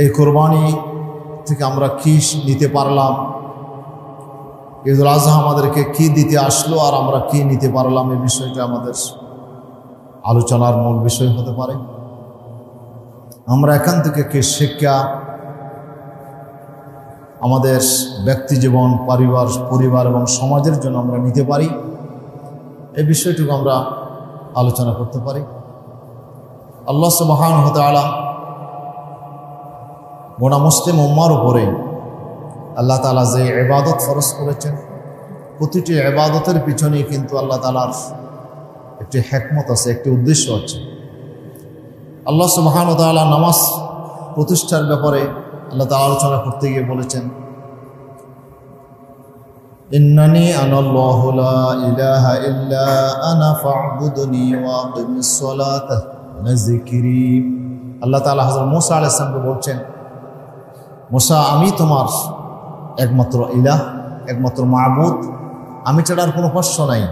এই কোরবানি থেকে আমরা কি নিতে পারলাম, ঈদুল আজহা আমাদেরকে কি দিতে আসলো আর আমরা কি নিতে পারলাম, এই বিষয়টা আমাদের আলোচনার মূল বিষয় হতে পারে। আমরা এখান থেকে কি শিক্ষা আমাদের ব্যক্তি জীবন, পরিবার এবং সমাজের জন্য আমরা নিতে পারি, এই বিষয়টুকু আমরা আলোচনা করতে পারি। আল্লাহ সুবহানাহু ওয়া তাআলা গোটা মুসলিম উম্মার উপরে আল্লাহ তাআলা যে ইবাদত ফরজ করেছেন, প্রতিটি ইবাদতের পিছনেই কিন্তু আল্লাহ তাআলার একটি হিকমত আছে, একটি উদ্দেশ্য আছে। আল্লাহ সুবহানাহু ওয়া তাআলা নামাজ প্রতিষ্ঠার ব্যাপারে আল্লাহ তাআলা আলোচনা করতে গিয়ে বলেছেন, ইন্নানি আনাল্লাহু লা ইলাহা ইল্লা আনা ফা'বুদনি ওয়া আকিমিস সালাতা লিযিকরি। আল্লাহ তাআলা হযরত মূসা আলাইহিস সালামকে বলছেন, মূসা, আমি তোমার একমাত্র ইলাহ, একমাত্র মাবুদ, আমি ছাড়া আর কোনো উপাস্য নাই,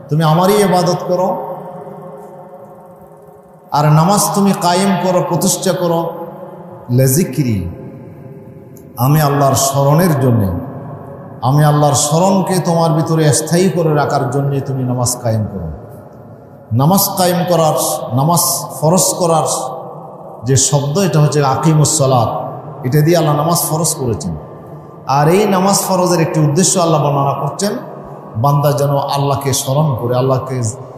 তুমি আমারই ইবাদত করো আর নামাজ তুমি কায়েম করো, প্রতিষ্ঠা করো, লিযিকরি, আমি আল্লাহর স্মরণের জন্যে, আমি আল্লাহর স্মরণকে তোমার ভিতরে স্থায়ী করে রাখার জন্যে তুমি নামাজ কায়েম করো। নামাজ কায়েম করার, নামাজ ফরজ করার যে শব্দ, এটা হচ্ছে আকিমুস সালাত, এটা দিয়ে আল্লাহ নামাজ ফরজ করেছেন। আর এই নামাজ ফরজের একটি উদ্দেশ্য আল্লাহ বর্ণনা করছেন, বান্দা যেন আল্লাহকে স্মরণ করে, আল্লাহকে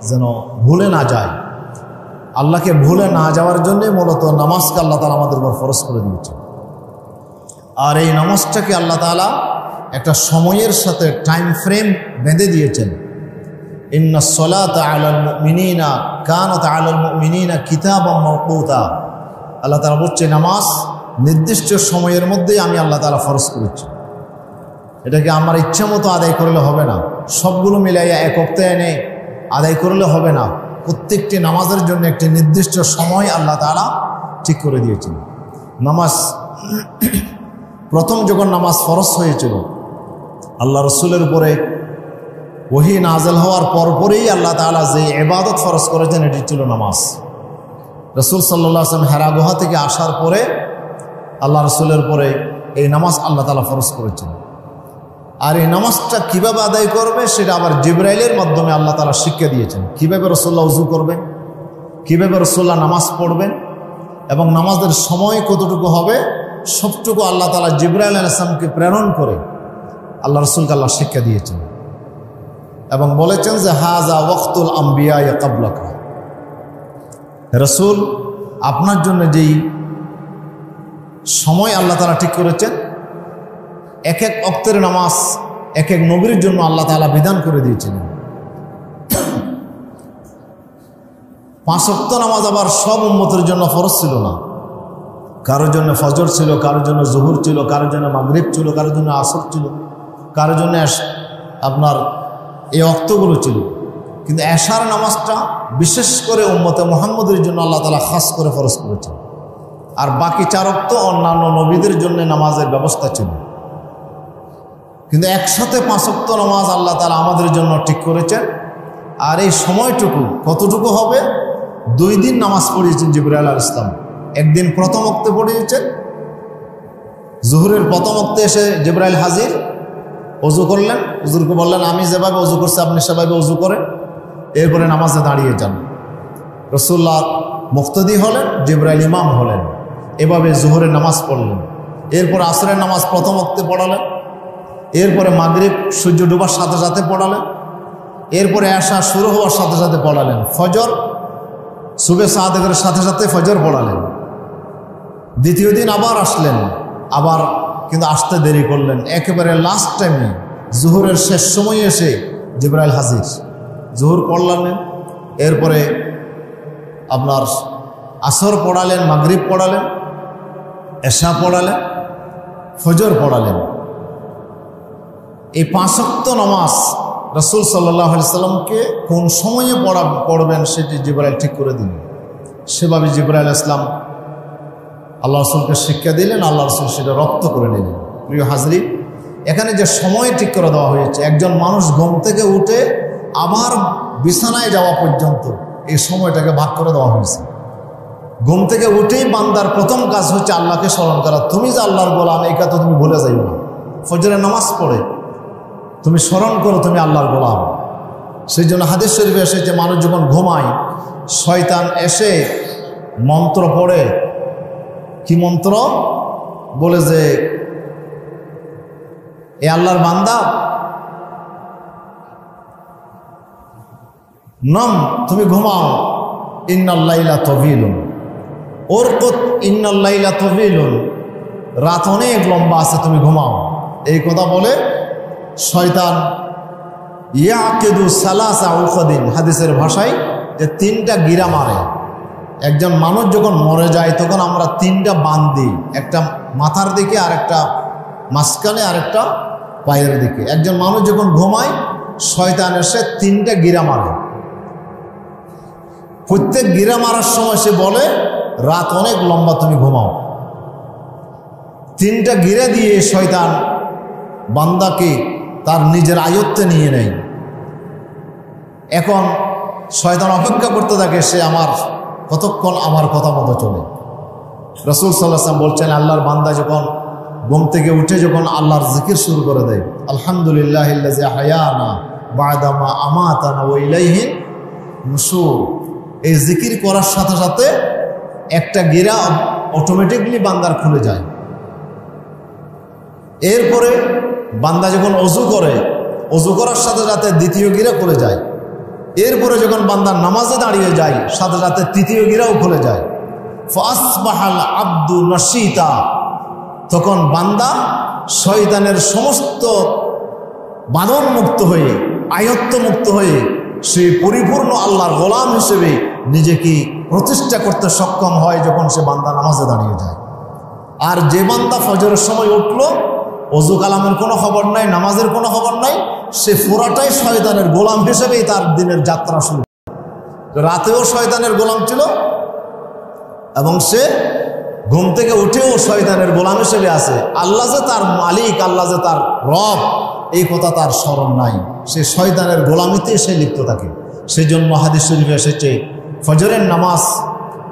যেন ভুলে না যায়। আল্লাহকে ভুলে না যাওয়ার জন্যে মূলত নামাজকে আল্লাহ তাআলা আমাদের উপর ফরজ করে দিয়েছেন। আর এই নামাজটাকে আল্লাহ তাআলা একটা সময়ের সাথে টাইম ফ্রেম বেঁধে দিয়েছেন। ইন্নাস সালাতা আলাল মুমিনিনা কানাত আলাল মুমিনিনা কিতাবাম মাওকুতা। আল্লাহ তাআলা বলছে, নামাজ নির্দিষ্ট সময়ের মধ্যেই আমি আল্লাহ তাআলা ফরজ করেছি। এটাকে আমার ইচ্ছা মতো আদায় করলে হবে না, সবগুলো মিলাইয়া এক হপ্তাহে এনে আদায় করলে হবে না। প্রত্যেকটি নামাজের জন্য একটি নির্দিষ্ট সময় আল্লাহ তাআলা ঠিক করে দিয়েছেন। নামাজ প্রথম যখন নামাজ ফরজ হয়েছিল, আল্লাহ রসুলের উপরে ওহী নাযিল হওয়ার পরপরই আল্লাহ তাআলা যে ইবাদত ফরজ করেছেন, এটি ছিল নামাজ। রসুল সাল্লাল্লাহু আলাইহি ওয়াসাল্লাম হেরা গুহা থেকে আসার পরে আল্লাহ রসুলের উপরে এই নামাজ আল্লাহ তাআলা ফরজ করেছেন। আর এই নামাজটা কিভাবে আদায় করবে সেটা আবার জিবরাইলের মাধ্যমে আল্লাহ তাআলা শিক্ষা দিয়েছেন। কিভাবে রাসূলুল্লাহ ওযু করবেন, কিভাবে রাসূলুল্লাহ নামাজ পড়বেন এবং নামাজের সময় কতটুকু হবে, সবটুকু আল্লাহ তাআলা জিবরাইল আলাইহিস সালামকে প্রেরণ করে আল্লাহ রসুলকে আল্লাহ শিক্ষা দিয়েছেন এবং বলেছেন যে হাযা ওয়াক্তুল আম্বিয়া ক্বাবলাকা। রসুল, আপনার জন্য যেই সময় আল্লাহ তাআলা ঠিক করেছেন, এক এক ওয়াক্তের নামাজ এক এক নবীর জন্য আল্লাহ তাআলা বিধান করে দিয়েছেন। 5 ওয়াক্ত নামাজ আবার সব উম্মতের জন্য ফরজ ছিল না। কারোর জন্য ফজর ছিল, কারোর জন্য জোহর ছিল, কারোর জন্য মাগরিব ছিল, কারোর জন্য আসর ছিল, কারোর জন্য আপনার এই ওয়াক্তগুলো ছিল। কিন্তু এশার নামাজটা বিশেষ করে উম্মতে মুহাম্মদের জন্য আল্লাহ তাআলা খাস করে ফরজ করেছেন। আর বাকি 4 ওয়াক্ত অন্যান্য নবীদের জন্য নামাজের ব্যবস্থা ছিল। কিন্তু একসাথে 5 ওয়াক্ত নামাজ আল্লাহ তাআলা আমাদের জন্য ঠিক করেছেন। আর এই সময়টুকু কতটুকু হবে, 2 দিন নামাজ পড়িয়েছেন জিবরাইল আলাইহিস সালাম। একদিন প্রথম ওয়াক্তে পড়িয়েছেন, জোহরের প্রথম ওয়াক্তে এসে জিবরাইল হাজির, ওযু করলেন, হুজুরকে বললেন, আমি যেভাবে ওযু করছি আপনি সেভাবে ওযু করেন, এরপরে নামাজে দাঁড়িয়ে যান। রাসূলুল্লাহ মুক্তাদি হলেন, জিবরাইল ইমাম হলেন। এভাবে জোহরের নামাজ পড়লেন। এরপর আসরের নামাজ প্রথম ওয়াক্তে পড়ালেন, এরপরে মাগরিব সূর্য ডোবার সাথে সাথে পড়ালেন, এরপরে এশা শুরু হওয়ার সাথে সাথে পড়ালেন, ফজর সুবে সাদেকের সাথে সাথে ফজর পড়ালেন। দ্বিতীয় দিন আবার আসলেন, আবার কিন্তু আসতে দেরি করলেন। একেবারে লাস্ট টাইমে জোহরের শেষ সময়ে এসে জিবরাইল হাজির, জোহর পড়লেন, এরপরে আপনার আসর পড়ালেন, মাগরিব পড়ালেন, এশা পড়ালেন, ফজর পড়ালেন। এই 5 ওয়াক্ত নামাজ রাসূল সাল্লাল্লাহু আলাইহি সাল্লামকে কোন সময়ে পড়বেন সেটি জিবরাইল ঠিক করে দিলেন। সেভাবে জিবরাইল আলাইহিস সালাম আল্লাহ রসুলকে শিক্ষা দিলেন, আল্লাহ রসুল সেটা রপ্ত করে নিলেন। প্রিয় হাজরিন, এখানে যে সময় ঠিক করে দেওয়া হয়েছে, একজন মানুষ ঘুম থেকে উঠে আবার বিছানায় যাওয়া পর্যন্ত এই সময়টাকে ভাগ করে দেওয়া হয়েছে। ঘুম থেকে উঠেই বান্দার প্রথম কাজ হচ্ছে আল্লাহকে স্মরণ করা। তুমি যে আল্লাহর গোলাম এই কথা তুমি ভুলে যাইও না। ফজরের নামাজ পড়ে তুমি স্মরণ করো তুমি আল্লাহর গোলাম। সেই জন্য হাদিস শরীফে এসেছে মানুষ যখন ঘুমায় শয়তান এসে মন্ত্র পড়ে। কি মন্ত্র? বলে যে এ আল্লাহর বান্দা নাম, তুমি ঘুমাও। ইন্নাল লাইলা তাওয়িলুন উরকুত ইন্নাল লাইলা তাওয়িলুন, রাত অনেক লম্বা আছে, তুমি ঘুমাও। এই কথা বলে শয়তান ইয়াকিদু সালাসা উকদিন, হাদিসের ভাষায় যে 3টা গিরা মারে। একজন মানুষ যখন মরে যায় তখন আমরা 3টা বান দিই, একটা মাথার দিকে, আর একটা মাঝখানে, আর একটা পায়ের দিকে। একজন মানুষ যখন ঘুমায় শয়তান এসে 3টা গিরা মারে। প্রত্যেক গিরা মারার সময় সে বলে রাত অনেক লম্বা, তুমি ঘুমাও। 3টা গিরা দিয়ে শয়তান বান্দাকে তার নিজের আয়ত্তে নিয়ে নেয়। এখন শয়তান অপেক্ষা করতে থাকে সে আমার কতক্ষণ আমার কথা মতো চলে। রাসূল সাল্লাল্লাহু আলাইহি ওয়াসাল্লাম বলছেন আল্লাহর বান্দা যখন ঘুম থেকে উঠে যখন আল্লাহর জিকির শুরু করে দেয়, আলহামদুলিল্লাহিল্লাযী আহয়ানা বা'দা মা আমাতানা ওয়া ইলাইহি নুশুর, এই জিকির করার সাথে সাথে একটা গিরা অটোমেটিকলি বান্দার খুলে যায়। এরপরে বান্দা যখন অজু করে, অজু করার সাথে সাথে দ্বিতীয় গিরা খুলে যায়। এরপরে যখন বান্দা নামাজে দাঁড়িয়ে যায় সাথে সাথে তৃতীয় গিরাও খুলে যায়। ফাসবাহাল আব্দু নাশিতা, তখন বান্দা শয়তানের সমস্ত বাঁধন মুক্ত হয়ে, আয়ত্ত মুক্ত হয়ে সে পরিপূর্ণ আল্লাহর গোলাম হিসেবে নিজেকে প্রতিষ্ঠা করতে সক্ষম হয় যখন সে বান্দা নামাজে দাঁড়িয়ে যায়। আর যে বান্দা ফজরের সময় উঠল, ওযু কালামের কোনো খবর নাই, নামাজের কোনো খবর নাই, সে পুরাটাই শয়তানের গোলাম হিসেবেই তার দিনের যাত্রা শুরু। রাতেও শয়তানের গোলাম ছিল এবং সে ঘুম থেকে উঠেও শয়তানের গোলাম হিসেবে আছে। আল্লাহ যে তার মালিক, আল্লাহ যে তার রব, এই কথা তার স্মরণ নাই। সে শয়তানের গোলামিতে সে লিপ্ত থাকে। সেই জন্য হাদিস শরীফে এসেছে ফজরের নামাজ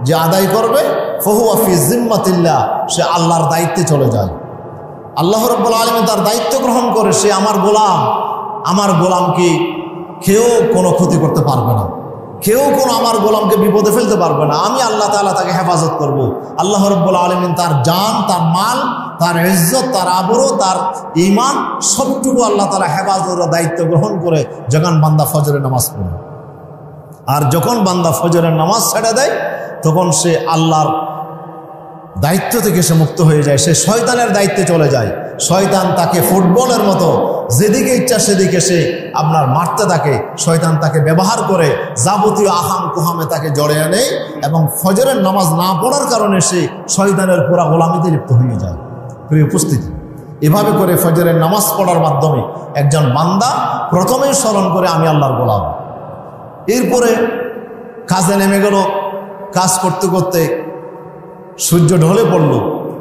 যে আদায় করবে ফাহুয়া ফি জিম্মাতিল্লাহ, সে আল্লাহর দায়িত্বে চলে যায়। আল্লাহ রাব্বুল আলামিন তার দায়িত্ব গ্রহণ করে, সে আমার গোলাম, আমার গোলামকে কেউ কোনো ক্ষতি করতে পারবে না, কেউ কোনো আমার গোলামকে বিপদে ফেলতে পারবে না। আমি আল্লাহ তাআলা তাকে হেফাজত করব। আল্লাহ রাব্বুল আলামিন তার জান, তার মাল, তার ইজ্জত, তার আবরু, তার ঈমান সবটুকু আল্লাহ তাআলা হেফাজতের দায়িত্ব গ্রহণ করে যখন বান্দা ফজরের নামাজ পড়ে। আর যখন বান্দা ফজরের নামাজ ছেড়ে দেয় তখন সে আল্লাহর দায়িত্ব থেকে সে মুক্ত হয়ে যায়, সে শয়তানের দায়িত্বে চলে যায়। শয়তান তাকে ফুটবলের মতো যেদিকে ইচ্ছা সেদিকে সে আপনার মারতে থাকে। শয়তান তাকে ব্যবহার করে যাবতীয় আহাম কুহামে তাকে জড়িয়ে নেয় এবং ফজরের নামাজ না পড়ার কারণে সে শয়তানের পুরা গোলামিতে লিপ্ত হয়ে যায়। প্রিয় উপস্থিতি, এভাবে করে ফজরের নামাজ পড়ার মাধ্যমে একজন বান্দা প্রথমেই স্মরণ করে আমি আল্লাহর গোলাম। এরপরে কাজে নেমে গেল, কাজ করতে করতে সূর্য ঢলে পড়লো,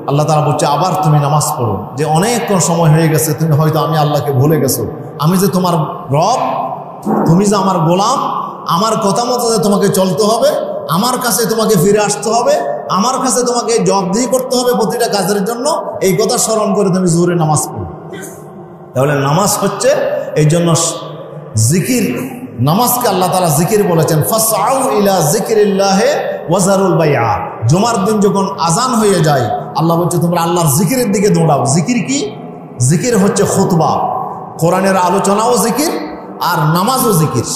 আল্লাহ তাআলা বলছে আবার তুমি নামাজ পড়ো, যে অনেকক্ষণ সময় হয়ে গেছে, তুমি হয়তো আমি আল্লাহকে ভুলে গেছো। আমি যে তোমার রব, তুমি যে আমার গোলাম, আমার কথা মতো যে তোমাকে চলতে হবে, আমার কাছে তোমাকে ফিরে আসতে হবে, আমার কাছে তোমাকে জবাবদিহি করতে হবে প্রতিটা কাজের জন্য, এই কথা স্মরণ করে তুমি জোহরের নামাজ পড়ো। তাহলে নামাজ হচ্ছে এই জন্য জিকির, নামাজকে আল্লাহ তাআলা জিকির বলেছেন, ফাসআউ ইলা যিকরিল্লাহি ওয়া যারুল বাইআ। জুমার দিন যখন আজান হয়ে যায় আল্লাহ বলছে তোমরা আল্লাহর জিকিরের দিকে দৌড়াও। জিকির কি? জিকির হচ্ছে খুতবা, কোরআনের আলোচনাও জিকির আর নামাজও জিকির,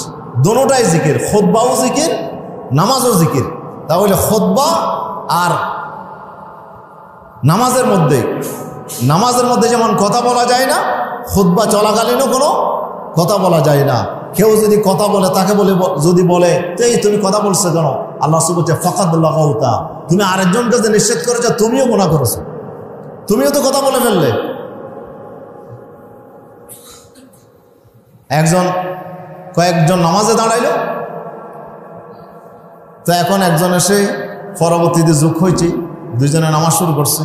দোনোটাই জিকির, খুতবাও জিকির, নামাজও জিকির। তাহলে খুতবা আর নামাজের মধ্যে যেমন কথা বলা যায় না, খুতবা চলাকালীনও কোনো কথা বলা যায় না। কেউ যদি কথা বলে তাকে যদি বলে এই তুমি কথা বলছো কেন, আল্লাহ রাসূল বলছে ফাকাদ লাগাউতা, তুমি আরেকজনকে যে নিষেধ করেছো তুমিও গুনাহ করেছো, তুমিও তো কথা বলে ফেললে। কয়েকজন নামাজে দাঁড়াইলো, তো এখন একজন এসে পরবর্তীতে যোগ হয়েছে, দুইজনে নামাজ শুরু করছে।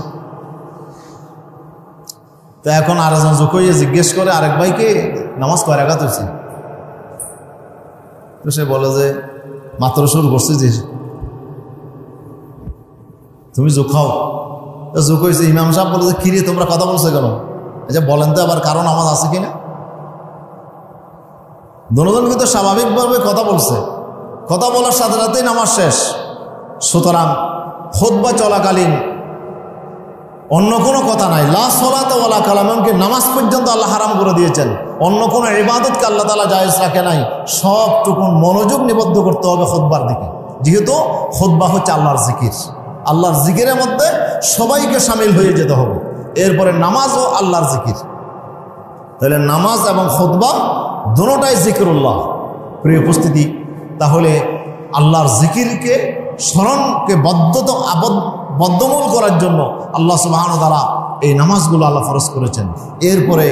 তো এখন আরেকজন যোগ হয়ে জিজ্ঞেস করে আরেক ভাইকে নামাজ কয় রাকাত হয়েছে? তো সে বলে যে মাত্র শুরু করছে। যে তুমি জোখাও। জোক হয়েছে, ইমাম সাহেব বলে যে কিরে তোমরা কথা বলছো কেন? আচ্ছা বলেন তো আবার কারণ নামাজ আছে কিনা? দুজন কিন্তু স্বাভাবিকভাবে কথা বলছে, কথা বলার সাথে সাথেই নামাজ শেষ। সুতরাং খুতবা চলাকালীন অন্য কোনো কথা নাই, লা সালাত ওয়ালা কালাম, এমনকি নামাজ পর্যন্ত আল্লাহ হারাম করে দিয়েছেন। অন্য কোনো ইবাদতকে আল্লাহ তাআলা জায়েজ রাখে নাই। সবটুকু মনোযোগ নিবদ্ধ করতে হবে খুতবার দিকে, যেহেতু খুতবা হচ্ছে আল্লাহর জিকির। আল্লাহর জিকিরের মধ্যে সবাইকে শামিল হয়ে যেতে হবে। এরপরে নামাজও আল্লাহর জিকির। তাহলে নামাজ এবং খুতবা দুটোটাই জিকিরুল্লাহ। প্রিয় উপস্থিতি, তাহলে আল্লাহর জিকিরকে স্মরণকে বদ্ধমূল করার জন্য আল্লাহ সুবহানাহু ওয়া তাআলা এই নামাজগুলো আল্লাহ ফরজ করেছেন। এরপরে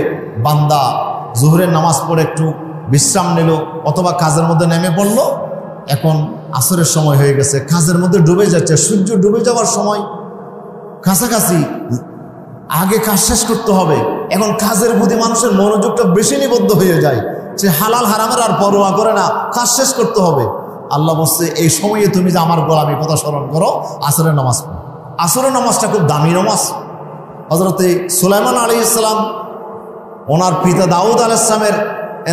বান্দা জোহরের নামাজ পড়ে একটু বিশ্রাম নিল অথবা কাজের মধ্যে নেমে পড়লো। এখন আসরের সময় হয়ে গেছে, কাজের মধ্যে ডুবে যাচ্ছে, সূর্য ডুবে যাওয়ার সময় কাছাকাছি, আগে কাজ শেষ করতে হবে। এখন কাজের প্রতি মানুষের মনোযোগটা বেশি নিবদ্ধ হয়ে যায়, সে হালাল হারামের আর পরোয়া করে না, কাজ শেষ করতে হবে। আল্লাহ বলছে এই সময়ে তুমি যে আমার গোলামি কথা স্মরণ করো, আসরের নামাজ পড়ো। আসরের নামাজটা খুব দামি নামাজ। হযরতে সুলাইমান আলাইহিস সালাম ওনার পিতা দাউদ আলাইহিস সালামের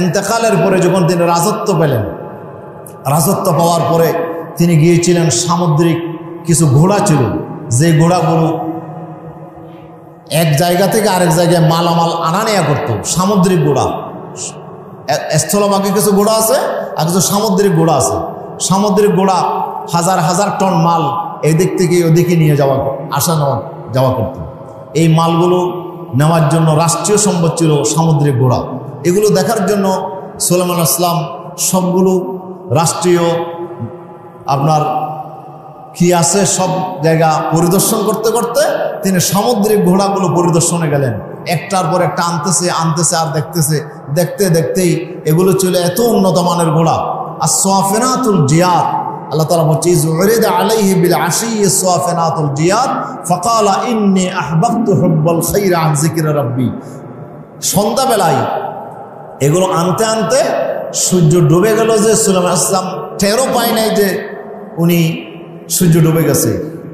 ইন্তেকালের পরে যখন তিনি রাজত্ব পেলেন, রাজত্ব পাওয়ার পরে তিনি গিয়েছিলেন, সামুদ্রিক কিছু ঘোড়া ছিল, যে ঘোড়াগুলো এক জায়গা থেকে আরেক জায়গায় মালামাল আনা নেয়া করতো। সামুদ্রিক ঘোড়া, স্থলভাগে কিছু ঘোড়া আছে আর কিছু সামুদ্রিক ঘোড়া আছে। সামুদ্রিক ঘোড়া হাজার হাজার টন মাল এদিক থেকে ওদিকে নিয়ে যাওয়া করত। এই মালগুলো নেওয়ার জন্য রাষ্ট্রীয় সম্পদ ছিল সামুদ্রিক ঘোড়া। এগুলো দেখার জন্য সুলাইমান আলাইহিস সালাম সবগুলো রাষ্ট্রীয় আপনার কি আছে সব জায়গা পরিদর্শন করতে করতে তিনি সামুদ্রিক ঘোড়াগুলো পরিদর্শনে গেলেন। একটার পর একটা আনতেছে আর দেখতেছে, দেখতে দেখতেই এগুলো ছিল এত উন্নত মানের ঘোড়া। আর সাফিনাতুল জিয়াদ, আল্লাহ তাআলা বলছে ইযউরিদা আলাইহি বিল আশিয়্যি সাফিনাতুল জিয়াদ ফাকালা ইন্নী আহবাবতু হুব্বাল খাইর আন যিকরি রাব্বি। সন্ধ্যাবেলায় এগুলো আনতে আনতে সূর্য ডুবে গেল, যে সুলাইমান আলাইহিস সালাম টেরও পায় নাই যে উনি সূর্য ডুবে গেছে।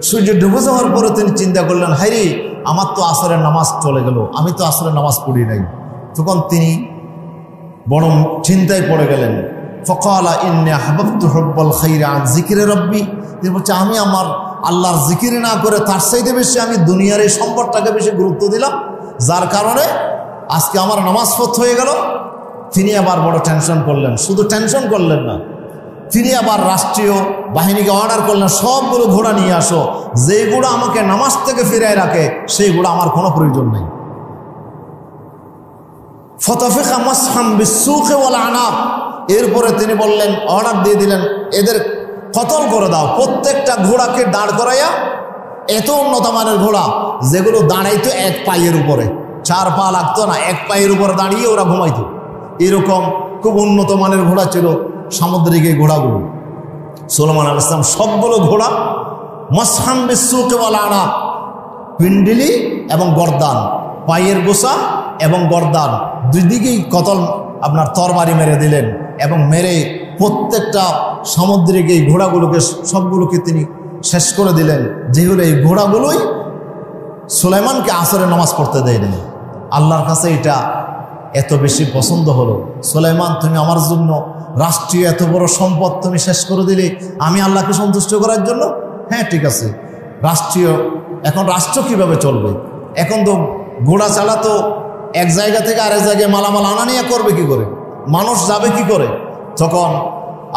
সূর্য ডুবে যাওয়ার পরে তিনি চিন্তা করলেন, হায়রে আমার তো আসরের নামাজ চলে গেল, আমি তো আসরের নামাজ পড়ি নাই। তখন তিনি বড় চিন্তায় পড়ে গেলেন। ফাকালা ইন্নী আহবাবতু হুব্বাল খাইর আন যিকরি রাব্বি। তিনি বলছে আমি আমার আল্লাহর জিকির না করে তার চাইতে বেশি আমি দুনিয়ার এই সম্পদটাকে বেশি গুরুত্ব দিলাম, যার কারণে আজকে আমার নামাজ ফত হয়ে গেল। তিনি আবার বড় টেনশন করলেন। শুধু টেনশন করলেন না, তিনি আবার রাষ্ট্রীয় বাহিনীকে অর্ডার করলেন সবগুলো ঘোড়া নিয়ে আসো, যেই ঘোড়া আমাকে নামাজ থেকে ফিরায় রাখে সেই ঘোড়া আমার কোনো প্রয়োজন নেই। ফতাফিকা মাসহাম বিসসুকি ওয়াল আনাক। এরপরে তিনি বললেন, অর্ডার দিয়ে দিলেন এদের কতল করে দাও, প্রত্যেকটা ঘোড়াকে দাঁড় করাইয়া, এত উন্নত মানের ঘোড়া যেগুলো দাঁড়াইতো এক পায়ের উপরে, 4 পা লাগতো না, এক পায়ের উপরে দাঁড়িয়ে ওরা ঘুমাইতো। এরকম খুব উন্নত মানের ঘোড়া ছিল সামুদ্রিক এই ঘোড়াগুলো। সুলাইমান আলাইহিস সালাম সবগুলো ঘোড়া মাসহাম বিসসুকি ওয়াল আনাক, পিন্ডিলি এবং গর্দান, পায়ের গোছা এবং গর্দান দুই দিকেই কতল আপনার তরবারি মেরে দিলেন এবং মেরে প্রত্যেকটা সামুদ্রিক এই ঘোড়াগুলোকে সবগুলোকে তিনি শেষ করে দিলেন। যেগুলো এই ঘোড়াগুলোই সুলাইমানকে আসরের নামাজ পড়তে দেয়নি। আল্লাহর কাছে এটা এত বেশি পছন্দ হলো, সুলাইমান তুমি আমার জন্য রাষ্ট্রীয় এত বড় সম্পদ তুমি শেষ করে দিলে, আমি আল্লাহকে সন্তুষ্ট করার জন্য। হ্যাঁ ঠিক আছে, রাষ্ট্রীয়, এখন রাষ্ট্র কিভাবে চলবে? এখন তো ঘোড়া ছাড়া তো এক জায়গা থেকে আরেক জায়গায় মালামাল আনা নিয়ে করবে কি করে, মানুষ যাবে কি করে? তখন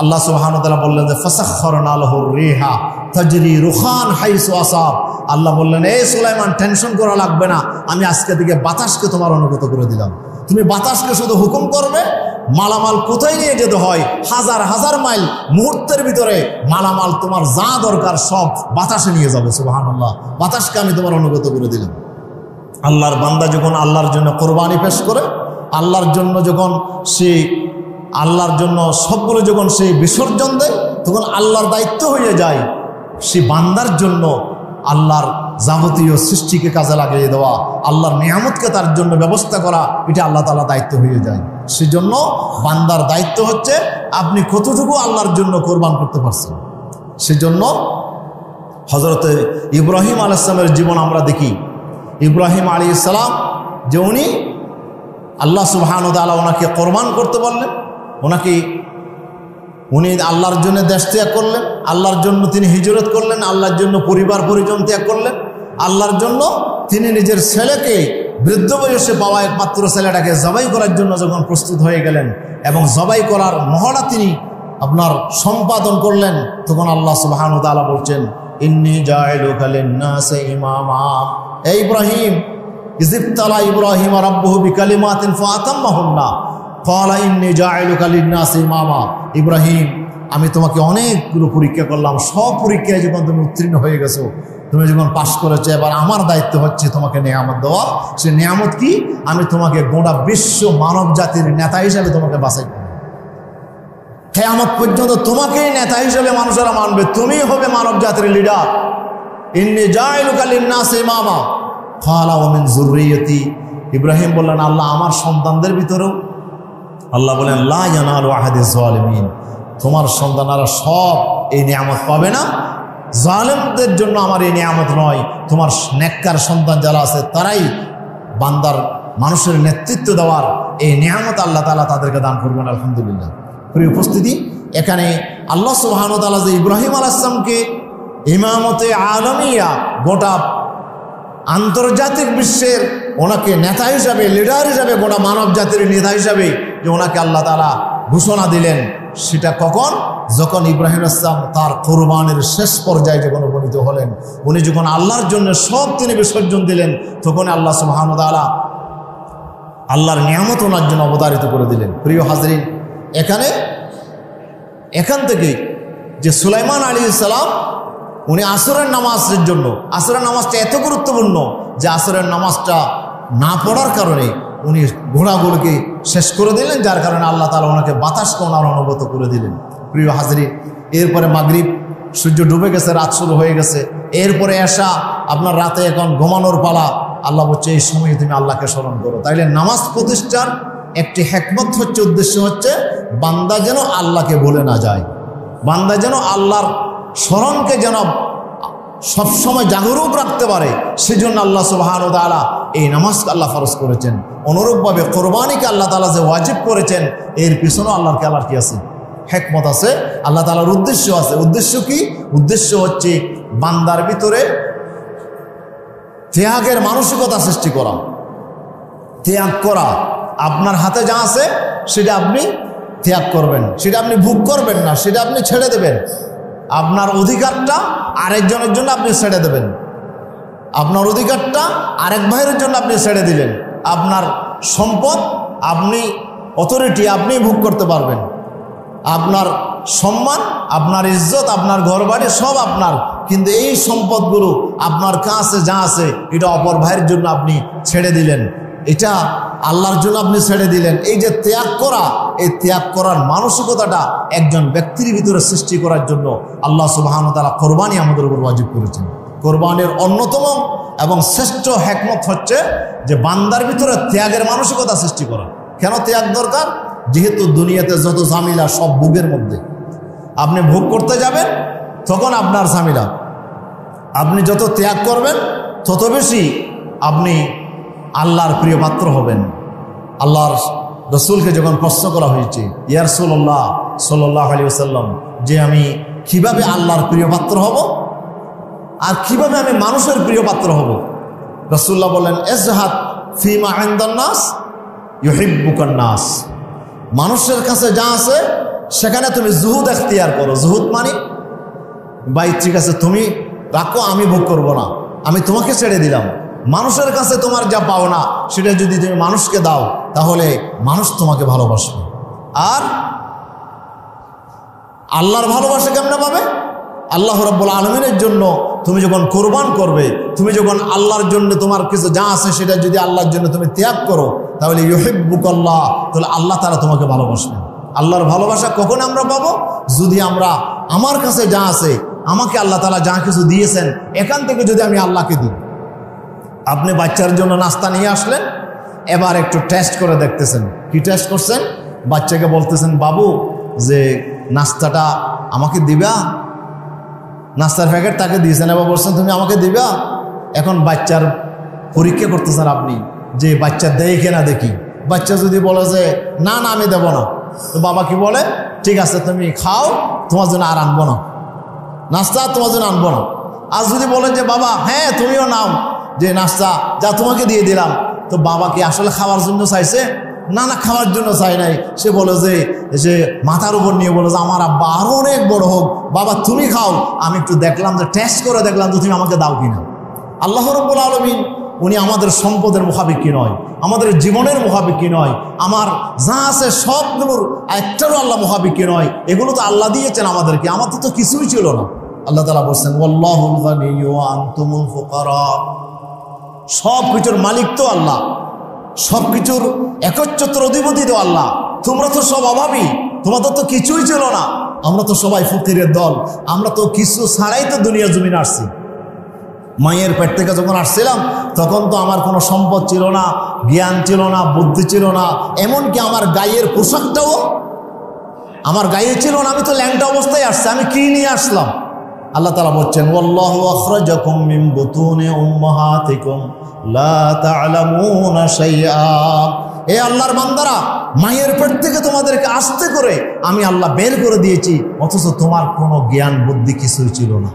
আল্লাহ সুবহানাহু ওয়া তাআলা বললেন যে ফাসাখখারনা লাহুর রিহা তাজরি রুখান হাইসু আসাব। আল্লাহ বললেন, এই সুলাইমান টেনশন করা লাগবে না, আমি আজকে থেকে বাতাসকে তোমার অনুগত করে দিলাম। তুমি বাতাসকে শুধু হুকুম করবে, মালামাল কোথায় নিয়ে যেতে হয়, হাজার হাজার মাইল মুহূর্তের ভিতরে মালামাল তোমার যা দরকার সব বাতাসে নিয়ে যাবে। সুবহানাল্লাহ, বাতাসকে আমি তোমার অনুগত করে দিলাম। আল্লাহর বান্দা যখন আল্লাহর জন্য কোরবানি পেশ করে, আল্লাহর জন্য যখন সে আল্লাহর জন্য সবগুলো যখন সে বিসর্জন দেয়, তখন আল্লাহর দায়িত্ব হয়ে যায় সে বান্দার জন্য আল্লাহর যাবতীয় সৃষ্টিকে কাজে লাগিয়ে দেওয়া, আল্লাহর নিয়ামতকে তার জন্য ব্যবস্থা করা, এটা আল্লাহ তাআলার দায়িত্ব হয়ে যায়। সেজন্য বান্দার দায়িত্ব হচ্ছে আপনি কতটুকু আল্লাহর জন্য কোরবান করতে পারছেন। সেজন্য হযরতে ইব্রাহিম আলাইহিস সালামের জীবন আমরা দেখি। ইব্রাহিম আলাইহিস সালাম যে উনি আল্লাহ সুবহানাহু ওয়া তাআলা ওনাকে কোরবান করতে বললেন, উনি আল্লাহর জন্য দেশ ত্যাগ করলেন, আল্লাহর জন্য তিনি হিজরত করলেন, আল্লাহর জন্য পরিবার পরিজন ত্যাগ করলেন, আল্লাহর জন্য তিনি নিজের ছেলেকে বৃদ্ধ বয়সে পাওয়া একমাত্র ছেলেটাকে জবাই করার জন্য যখন প্রস্তুত হয়ে গেলেন এবং জবাই করার মহড়া তিনি আপনার সম্পাদন করলেন, তখন আল্লাহ সুবহানাহু ওয়া তাআলা বলছেন, ইন্নী জাইলুকা লিন-নাসি ইমামা। এই ইব্রাহিম, ইযিবতালা ইব্রাহিম রাব্বুহু বিকালিমাতিন ফাআতাম্মাহুন্না ক্বালা ইন্নী জাইলুকা লিন-নাসি ইমামা। ইব্রাহিম, আমি তোমাকে অনেকগুলো পরীক্ষা করলাম, সব পরীক্ষায় যখন তুমি উত্তীর্ণ হয়ে গেছো, তুমি যখন পাশ করেছো, এবার আমার দায়িত্ব হচ্ছে তোমাকে নিয়ামত দেওয়া। সে নিয়ামত কি? আমি তোমাকে গোটা বিশ্ব মানব জাতির নেতা হিসেবে তোমাকে বাছাই করব। কিয়ামত পর্যন্ত তোমাকেই নেতা হিসেবে মানুষেরা মানবে, তুমিই হবে মানব জাতির লিডার। ইন্নী জাইলুকা লিন-নাসি ইমামা ক্বালা ওয়া মিন যুররিয়্যতি। ইব্রাহিম বললেন, আল্লাহ আমার সন্তানদের ভিতরেও। আল্লাহ বলেন, লা ইয়ানালু আহাদিজ যালিমিন। তোমার সন্তানরা সব এই নিয়ামত পাবে না, জালেমদের জন্য আমার এই নিয়ামত নয়। তোমার নেককার সন্তান যারা আছে তারাই বান্দার মানুষের নেতৃত্ব দেওয়ার এই নিয়ামত আল্লাহ তাআলা তাদেরকে দান করবেন। আলহামদুলিল্লাহ। প্রিয় উপস্থিতি, এখানে আল্লাহ সুবহানাহু ওয়া তাআলা যে ইব্রাহিম আলাইহিস সালামকে ইমামতে আলমিয়া, গোটা আন্তর্জাতিক বিশ্বের ওনাকে নেতা হিসাবে, লিডার হিসাবে, গোটা মানব জাতির নেতা হিসাবে যে ওনাকে আল্লাহ তাআলা ঘোষণা দিলেন, সেটা কখন? যখন ইব্রাহিম আলাইহিস সালাম তার কোরবানের শেষ পর্যায়ে যখন উপনীত হলেন, উনি যখন আল্লাহর জন্য সব তিনি বিসর্জন দিলেন, তখন আল্লাহ সুবহানাহু ওয়া তাআলা আল্লাহর নিয়ামত ওনার জন্য অবতারিত করে দিলেন। প্রিয় হাজরিন, এখান থেকে যে সুলাইমান আলাইহিস সালাম উনি আসরের নামাজের জন্য, আসরের নামাজটা এত গুরুত্বপূর্ণ যে আসরের নামাজটা না পড়ার কারণে উনি ঘোড়াগুলোকে শেষ করে দিলেন, যার কারণে আল্লাহ তাআলা ওনাকে বাতাসকে ওনার অনুভূত করে দিলেন। প্রিয় হাজরিন, এরপরে মাগরিব, সূর্য ডুবে গেছে, রাত শুরু হয়ে গেছে। এরপরে এশা, আপনার রাতে এখন ঘুমানোর পালা। আল্লাহ বলছে, এই সময় তুমি আল্লাহকে স্মরণ করো। তাইলে নামাজ প্রতিষ্ঠার একটি হিকমত হচ্ছে, উদ্দেশ্য হচ্ছে বান্দা যেন আল্লাহকে ভুলে না যায়, বান্দা যেন আল্লাহর স্মরণকে যেন সবসময় জাগরুক রাখতে পারে। সেজন্য আল্লাহ সুবহানাহু ওয়া তাআলা এই নামাজকে আল্লাহ ফরজ করেছেন। অনুরূপভাবে কোরবানিকে আল্লাহ তাআলা যে ওয়াজিব করেছেন, এর পিছনেও আল্লাহর কি আছে? হিকমত আছে, আল্লাহ তাআলার উদ্দেশ্য আছে। উদ্দেশ্য কি? উদ্দেশ্য হচ্ছে বান্দার ভিতরে ত্যাগের মানসিকতা সৃষ্টি করা, ত্যাগ করা। আপনার হাতে যা আছে সেটা আপনি ত্যাগ করবেন, সেটা আপনি ভোগ করবেন না, সেটা আপনি ছেড়ে দেবেন। আপনার অধিকারটা আরেকজনের জন্য আপনি ছেড়ে দেবেন, আপনার অধিকারটা আরেক ভাইয়ের জন্য আপনি ছেড়ে দিলেন। আপনার সম্পদ, আপনি অথরিটি, আপনি ভোগ করতে পারবেন। আপনার সম্মান, আপনার ইজ্জত, আপনার ঘরবাড়ি সব আপনার, কিন্তু এই সম্পদগুলো আপনার কাছে যা আছে এটা অপর ভাইয়ের জন্য আপনি ছেড়ে দিলেন, এটা আল্লাহর জন্য আপনি ছেড়ে দিলেন। এই যে ত্যাগ করা, এই ত্যাগ করার মানসিকতাটা একজন ব্যক্তির ভিতরে সৃষ্টি করার জন্য আল্লাহ সুবহানাহু ওয়া তাআলা কোরবানি আমাদের উপর ওয়াজিব করেছেন। কোরবানির অন্যতম এবং শ্রেষ্ঠ হিকমত হচ্ছে যে বান্দার ভিতরে ত্যাগের মানসিকতা সৃষ্টি করা। কেন ত্যাগ দরকার? যেহেতু দুনিয়াতে যত ঝামেলা সব ভোগের মধ্যে, আপনি ভোগ করতে যাবেন তখন আপনার ঝামেলা, আপনি যত ত্যাগ করবেন তত বেশি আপনি আল্লাহর প্রিয় পাত্র হবেন। আল্লাহর রসুলকে যখন প্রশ্ন করা হয়েছে, ইয়া রাসূলুল্লাহ সাল্লাল্লাহু আলাইহি ওয়াসাল্লাম, যে আমি কিভাবে আল্লাহর প্রিয় পাত্র হব আর কিভাবে আমি মানুষের প্রিয় পাত্র হব? রাসূলুল্লাহ বলেন, ইজহাদ ফিমা ইনদান নাস ইউহিব্বুকান নাস। মানুষের কাছে যা আছে সেখানে তুমি জুহুদ এখতিয়ার করো। জুহুদ মানে, ভাই ঠিক আছে তুমি রাখো, আমি ভোগ করব না, আমি তোমাকে ছেড়ে দিলাম। মানুষের কাছে তোমার যা পাও না সেটা যদি তুমি মানুষকে দাও, তাহলে মানুষ তোমাকে ভালোবাসবে। আর আল্লাহর ভালোবাসা কেমনে পাবে? আল্লাহ রাব্বুল আলামিনের জন্য তুমি যখন কোরবান করবে, তুমি যখন আল্লাহর জন্য তোমার কিছু যা আছে সেটা যদি আল্লাহর জন্য তুমি ত্যাগ করো, তাহলে ইউহিব্বুকাল্লাহ, তাহলে আল্লাহ তাআলা তোমাকে ভালোবাসবেন। আল্লাহর ভালোবাসা কখন আমরা পাবো? যদি আমরা আমার কাছে যা আছে, আমাকে আল্লাহ তাআলা যা কিছু দিয়েছেন, এখান থেকে যদি আমি আল্লাহকে দিই। আপনি বাচ্চার জন্য নাস্তা নিয়ে আসলেন, এবার একটু টেস্ট করে দেখতেছেন। কি টেস্ট করছেন? বাচ্চাকে বলতেছেন, বাবু যে নাস্তাটা আমাকে দিবা? নাস্তার প্যাকেট তাকে দিয়েছেন, এবার বলছেন তুমি আমাকে দিবা। এখন বাচ্চার পরীক্ষা করতেছেন আপনি যে বাচ্চা দেয় কিনা দেখি। বাচ্চা যদি বলে যে না না আমি দেবো না, তো বাবা কি বলে, ঠিক আছে তুমি খাও, তোমার জন্য আর আনবো না, নাস্তা তোমার জন্য আনবো না। আর যদি বলেন যে বাবা হ্যাঁ তুমিও নাও যে নাস্তা, যা তোমাকে দিয়ে দিলাম, তো বাবা কি আসলে খাওয়ার জন্য চাইছে? না না, খাওয়ার জন্য চাই নাই। সে বলে যে মাথার উপর নিয়ে বলে যে আমার আব্বা আরো অনেক বড় হোক, বাবা তুমি খাও, আমি একটু দেখলাম যে টেস্ট করে দেখলাম যে তুমি আমাকে দাও কিনা। আল্লাহ রাব্বুল আলামিন উনি আমাদের সম্পদের মুখাপেক্ষী নয়, আমাদের জীবনের মুখাপেক্ষী নয়, আমার যা আছে সবগুলোর একটারও আল্লাহ মুখাপেক্ষী নয়। এগুলো তো আল্লাহ দিয়েছেন আমাদেরকে, আমাদের তো কিছুই ছিল না। আল্লাহ তাআলা বলছেন ওয়াল্লাহুল গানিয়্যু ওয়া আনতুমুল ফুকারা, সব কিছুর মালিক তো আল্লাহ, সব কিছুর একচ্ছত্র অধিপতি তো আল্লাহ। তোমরা তো সব অভাবী, তোমাদের তো কিছুই ছিল না। আমরা তো সবাই ফকিরের দল, আমরা তো কিছু ছাড়াই তো দুনিয়া জমিন আসছি। মায়ের পেট থেকে যখন আসছিলাম তখন তো আমার কোনো সম্পদ ছিল না, জ্ঞান ছিল না, বুদ্ধি ছিল না, এমনকি আমার গায়ের পোশাকটাও আমার গায়ে ছিল না। আমি তো ল্যাংটা অবস্থায় আসছি, আমি কি নিয়ে আসলাম? আল্লাহ তাআলা বলছেন ওয়াল্লাহু আখরাজাকুম মিন বুতুনি উম্মাহাতিকুম লা তা'লামুনা শাইআ। এ আল্লাহর বান্দারা, মায়ের পেট থেকে তোমাদেরকে আস্তে করে আমি আল্লাহ বের করে দিয়েছি, অথচ তোমার কোনো জ্ঞান বুদ্ধি কিছুই ছিল না।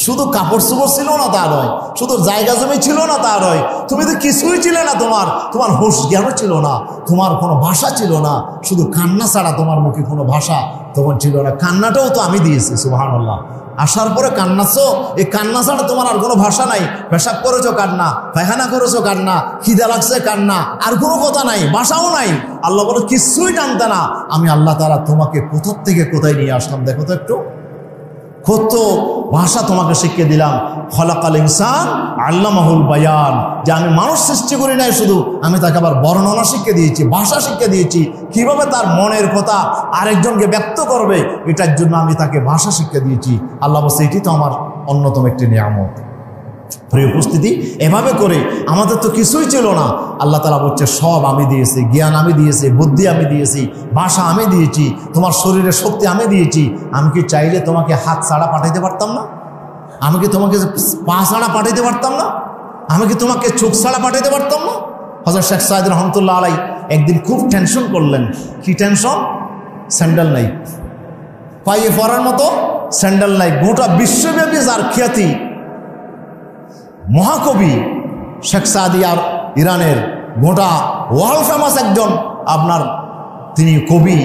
শুধু কাপড় চোপড় ছিল না তা নয়, শুধু জায়গা জমি ছিল না তা নয়, তুমি তো কিছুই ছিলে না, তোমার হুঁশ জ্ঞানও ছিল না, তোমার কোনো ভাষা ছিল না, শুধু কান্না ছাড়া তোমার মুখে কোনো ভাষা তখন ছিল না। কান্নাটাও তো আমি দিয়েছি, সুবহানাল্লাহ। আসার পরে কান্নাছো, এই কান্না ছাড়া তোমার আর কোনো ভাষা নাই। পেশাব করেছো কান্না, পায়খানা করেছো কান্না, খিদা লাগছে কান্না, আর কোনো কথা নাই, ভাষাও নাই। আল্লাহ বলে কিছুই জানতে না, আমি আল্লাহ তাআলা তোমাকে কোথা থেকে কোথায় নিয়ে আসলাম দেখো তো একটু। কত ভাষা তোমাকে শিখিয়ে দিলাম। খলাকাল ইনসান আল্লামাহুল বায়ান, যে আমি মানুষ সৃষ্টি করি নাই শুধু, আমি তাকে আবার বর্ণনা শিখিয়ে দিয়েছি, ভাষা শিখিয়ে দিয়েছি, কিভাবে তার মনের কথা আরেকজনকে ব্যক্ত করবে, এটার জন্য আমি তাকে ভাষা শিখিয়ে দিয়েছি। আল্লাহ বলছে এটি তো আমার অন্যতম একটি নিয়ামত। প্রিয় উপস্থিতি, এভাবে করে আমাদের তো কিছুই ছিল না, আল্লাহ তাআলা বলছে সব আমি দিয়েছি, জ্ঞান আমি দিয়েছি, বুদ্ধি আমি দিয়েছি, ভাষা আমি দিয়েছি, তোমার শরীরে শক্তি আমি দিয়েছি। আমি কি চাইলে তোমাকে হাত ছাড়া পাঠাইতে পারতাম না? আমি কি তোমাকে পা ছাড়া পাঠাইতে পারতাম না? আমি কি তোমাকে চোখ ছাড়া পাঠাইতে পারতাম না? হযরত শেখ সায়েদ রহমতুল্লাহ আলাই একদিন খুব টেনশন করলেন। কি টেনশন? স্যান্ডেল নাই, পায়ে পরার মতো স্যান্ডেল নাই। গোটা বিশ্বব্যাপী যার খ্যাতি, মহাকবি শেখ সাদি, আর ইরানের গোটা ওয়ার্ল্ড ফেমাস একজন আপনার তিনি কবি,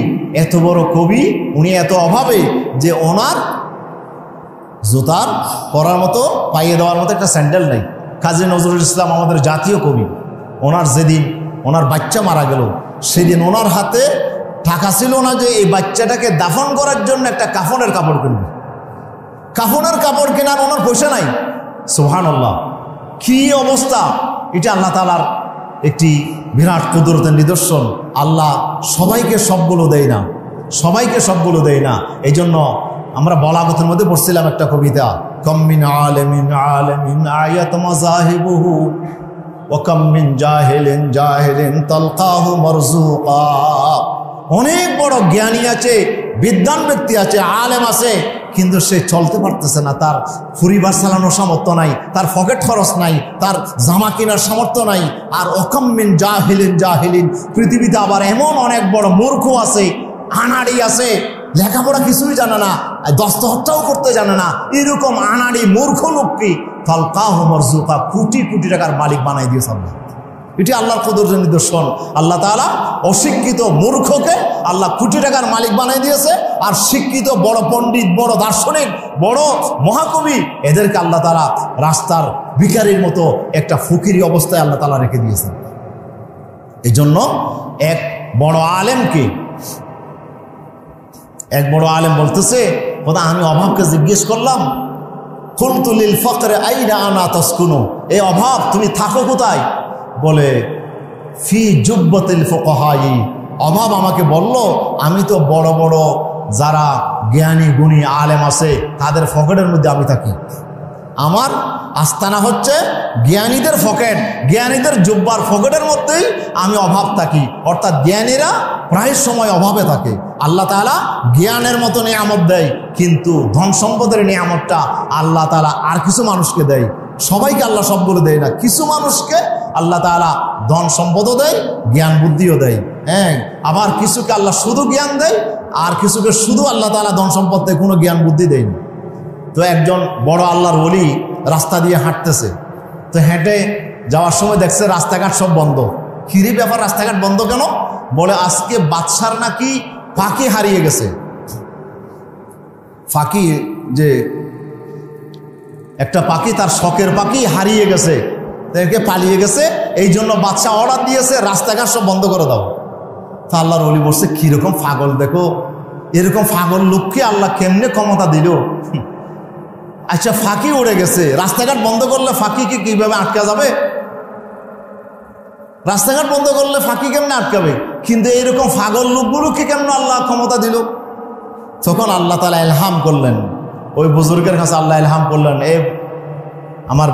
এত বড় কবি, উনি এত অভাবে যে ওনার জুতার পরার মতো, পাইয়ে দেওয়ার মতো একটা স্যান্ডেল নেই। কাজী নজরুল ইসলাম আমাদের জাতীয় কবি, ওনার যেদিন ওনার বাচ্চা মারা গেল, সেদিন ওনার হাতে টাকা ছিল না যে এই বাচ্চাটাকে দাফন করার জন্য একটা কাফনের কাপড় কিনবে। কাফনের কাপড় কেনার ওনার পয়সা নাই। সুবহানাল্লাহ, কি অবস্থা! এটা আল্লাহ তাআলার একটি বিরাট কুদরতের নিদর্শন। আল্লাহ সবাইকে সবগুলো দেয় না, সবাইকে সবগুলো দেয় না। এই জন্য আমরা বলাগতের মধ্যে পড়ছিলাম একটা কবিতা, কম মিন আলিমিন আলিমিন আয়াত মাযাহিবুহু ওয়া কাম মিন জাহিলিন জাহিলিন তালকাহু মারজুকা। অনেক বড় জ্ঞানী আছে, বিদ্বান ব্যক্তি আছে, আলেম আছে, কিন্তু সে চলতে পারতেছে না, তার পরিবার চালানোর সামর্থ্য নাই, তার পকেট খরচ নাই, তার জামা কেনার সামর্থ্য নাই। আর অকাম্মিন জাহিলিন জাহিলিন, পৃথিবীতে আবার এমন অনেক বড় মূর্খ আছে, আনাড়ি আছে, লেখাপড়া কিছুই জানে না, দস্তহত্যাও করতে জানে না, এরকম আনাড়ি মূর্খ লোককে তালকাহু মারজুকা, কোটি কোটি টাকার মালিক বানাই দিয়েছে আল্লাহ। এটি আল্লাহর কুদরতের নিদর্শন। আল্লাহ তাআলা অশিক্ষিত মূর্খকে আল্লাহ কোটি টাকার মালিক বানাই দিয়েছে, আর শিক্ষিত বড় পণ্ডিত, বড় দার্শনিক, বড় মহাকবি, এদেরকে আল্লাহ তাআলা রাস্তার ভিখারির মতো একটা ফকিরি অবস্থায় আল্লাহ তাআলা রেখে দিয়েছেন। এই জন্য এক বড় আলেম বলতেছে, খোদা আমি অভাবকে জিজ্ঞেস করলাম, কুলতু লিল ফাকরি আইনা আনা তাসকুনু, এই অভাব তুমি থাকো কোথায়? বলে ফি জুব্বাতিল ফুকাহাই, অভাব আমাকে বলল আমি তো বড় বড় যারা জ্ঞানী গুণী আলেম আছে তাদের পকেটের মধ্যে আমি থাকি। আমার আস্তানা হচ্ছে জ্ঞানীদের পকেট, জ্ঞানীদের জুব্বার পকেটের মধ্যেই আমি অভাব থাকি। অর্থাৎ জ্ঞানীরা প্রায় সময় অভাবে থাকে। আল্লাহ তাআলা জ্ঞানের মতো নিয়ামত দেয়, কিন্তু ধন সম্পদের নিয়ামতটা আল্লাহ তাআলা আর কিছু মানুষকে দেয়। সবাইকে আল্লাহ সবগুলো দেয় না, কিছু মানুষকে আল্লাহ তাআলা ধন সম্পদও দেয়, জ্ঞান বুদ্ধিও দেয়। হ্যাঁ, আবার কিছুকে আল্লাহ শুধু জ্ঞান দেয়, আর কিছুকে শুধু আল্লাহ তাআলা ধন সম্পদ দেয়, কোনো জ্ঞান বুদ্ধি দেয়নি। তো একজন বড় আল্লাহর ওলি রাস্তা দিয়ে হাঁটতেছে, তো হেঁটে যাওয়ার সময় দেখছে রাস্তাঘাট সব বন্ধ। কিরি ব্যাপার, রাস্তাঘাট বন্ধ কেন? বলে আজকে বাদশার নাকি পাখি হারিয়ে গেছে। পাখি, যে একটা পাখি, তার শখের পাখি হারিয়ে গেছে, তাকে পালিয়ে গেছে, এই জন্য বাদশা অর্ডার দিয়েছে রাস্তাঘাট সব বন্ধ করে দাও। তা আল্লাহর ওলি বলছে কিরকম পাগল দেখো, এরকম পাগল লোককে আল্লাহ কেমনে ক্ষমতা দিল। আচ্ছা, ফাঁকি উড়ে গেছে, রাস্তাঘাট বন্ধ করলে ফাঁকিকে কিভাবে আটকা যাবে? রাস্তাঘাট বন্ধ করলে ফাঁকি কেমনে আটকাবে? কিন্তু এইরকম পাগল লোকগুলোকে কেমন আল্লাহ ক্ষমতা দিল? তখন আল্লাহ তাআলা ইলহাম করলেন, ওই বুজুর্গের কাছে আল্লাহ ইলহাম করলেন, এ আমার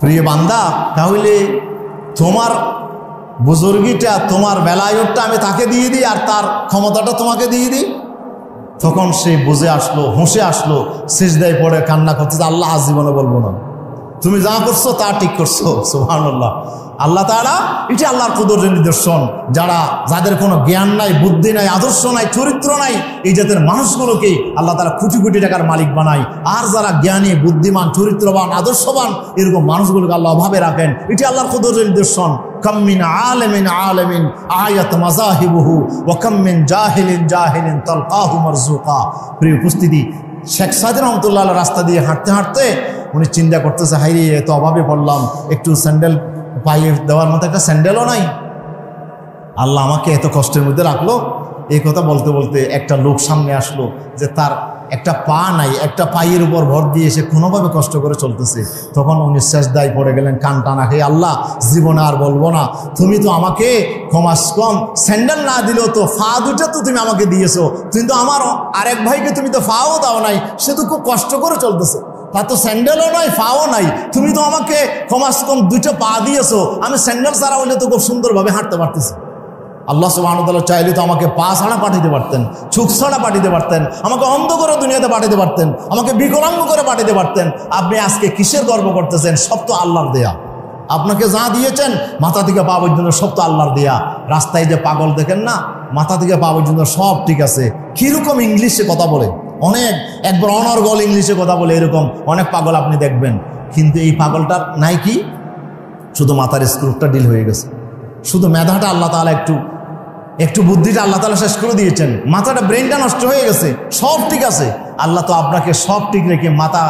প্রিয় বান্দা, তাহলে তোমার বুজুর্গিটা, তোমার বেলায়তটা আমি তাকে দিয়ে দিই, আর তার ক্ষমতাটা তোমাকে দিয়ে দিই। তখন সে বুঝে আসলো, হুঁশে আসলো, সিজদায় পড়ে কান্না করতে, আল্লাহ আজীবনে বলবো না, তুমি যা করছো তা ঠিক করছো। সুবহানাল্লাহ। আল্লাহ তাআলা, এটি আল্লাহর কুদরতের নিদর্শন। যাদের কোনো জ্ঞান নাই, বুদ্ধি নাই, আদর্শ নাই, চরিত্র নাই, এই জাতের মানুষগুলোকে আল্লাহ তাআলা কোটি কোটি টাকার মালিক বানায়। আর যারা জ্ঞানী, বুদ্ধিমান, চরিত্রবান, আদর্শবান, এরকম মানুষগুলোকে আল্লাহ অভাবে রাখেন। এটি আল্লাহর কুদরতের নিদর্শন। কাম মিন আলিমিন আয়াত মাযাহিবুহু ওয়া কাম মিন জাহিলিন তালকাহু মারজুকা। প্রিয় উপস্থিতি, শেখ সাদি রহমতুল্লাহ রাস্তা দিয়ে হাঁটতে হাঁটতে উনি চিন্তা করতেছে, হাইরে এত অভাবে পড়লাম, একটু স্যান্ডেল পায়ে দেওয়ার মতো একটা স্যান্ডেলও নাই, আল্লাহ আমাকে এত কষ্টের মধ্যে রাখলো। এই কথা বলতে বলতে একটা লোক সামনে আসলো, যে তার একটা পা নাই, একটা পায়ের উপর ভর দিয়ে সে কোনোভাবে কষ্ট করে চলতেছে। তখন উনি সেজদায় পড়ে গেলেন, কান টানা খেয়ে, আল্লাহ জীবনে আর বলবো না, তুমি তো আমাকে কমাস কম স্যান্ডেল না দিলেও তো ফা দুটা তো তুমি আমাকে দিয়েছো, কিন্তু আমার আরেক ভাইকে তুমি তো ফাও দাও নাই, সে তো খুব কষ্ট করে চলতেছে, তার তো স্যান্ডেলও নাই, ফাও নাই, তুমি তো আমাকে কমাস কম দুটো পা দিয়েছো, আমি স্যান্ডেল ছাড়া হইলে তো খুব সুন্দরভাবে হাঁটতে পারতেছি। আল্লাহ সুবহানাহু ওয়া তাআলা চাইলে তো আমাকে পা ছাড়া পাঠাতে পারতেন, চোখ ছাড়া পাঠাতে পারতেন, আমাকে অন্ধ করে দুনিয়াতে পাঠাতে পারতেন, আমাকে বিকলাঙ্গ করে পাঠাতে পারতেন। আপনি আজকে কিসের গর্ব করতেছেন? সব তো আল্লাহর দেয়া। আপনাকে যা দিয়েছেন মাথা থেকে পা পর্যন্ত সব তো আল্লাহর দেয়া। রাস্তায় যে পাগল দেখেন না, মাথা থেকে পা পর্যন্ত সব ঠিক আছে, কিরকম ইংলিশে কথা বলে, অনেক একবার অনর্গল ইংলিশে কথা বলে, এরকম অনেক পাগল আপনি দেখবেন। কিন্তু এই পাগলটার নাই কি, শুধু মাথার স্ক্রুপটা ডিল হয়ে গেছে, শুধু মেধাটা আল্লাহ তাআলা একটু বুদ্ধিটা আল্লাহ তাআলা শেষ করে দিয়েছেন, মাথাটা ব্রেনটা নষ্ট হয়ে গেছে, সব ঠিক আছে। আল্লাহ তো আপনাকে সব ঠিক রেখে মাথা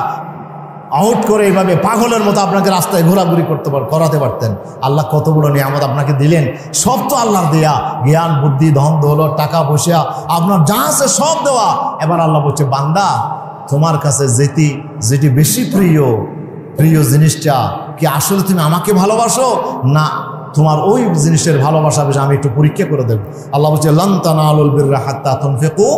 আউট করে এইভাবে পাগলের মতো আপনাকে রাস্তায় ঘোরাঘুরি করাতে পারতেন। আল্লাহ কত বড় নিয়ামত আপনাকে দিলেন, সব তো আল্লাহর দেয়া। জ্ঞান, বুদ্ধি, ধন দৌলত, টাকা পয়সা, আপনার যা আছে সব দেওয়া। এবার আল্লাহ বলছে, বান্দা তোমার কাছে যেটি বেশি প্রিয় জিনিসটা কি আসলে তুমি আমাকে ভালোবাসো, না তোমার ওই জিনিসের ভালোবাসা বেশি, আমি একটু পরীক্ষা করে দেব। আল্লাহ বলছে, লান তানালুল বিররা হাত্তা তুনফিকু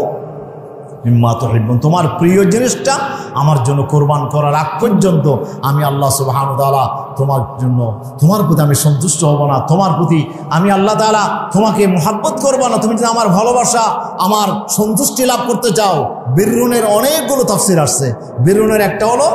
মিম্মা তুহিব্বুন। তোমার প্রিয় জিনিসটা আমার জন্য কোরবান করার আগ পর্যন্ত আমি আল্লাহ সুবহানাহু ওয়া তাআলা তোমার প্রতি আমি সন্তুষ্ট হব না, তোমার প্রতি আমি আল্লাহ তাআলা তোমাকে মুহাব্বত করব না। তুমি যদি আমার ভালোবাসা, আমার সন্তুষ্টি লাভ করতে চাও, বিররুনের অনেকগুলো তাফসীর আসছে। বিররুনের একটা হলো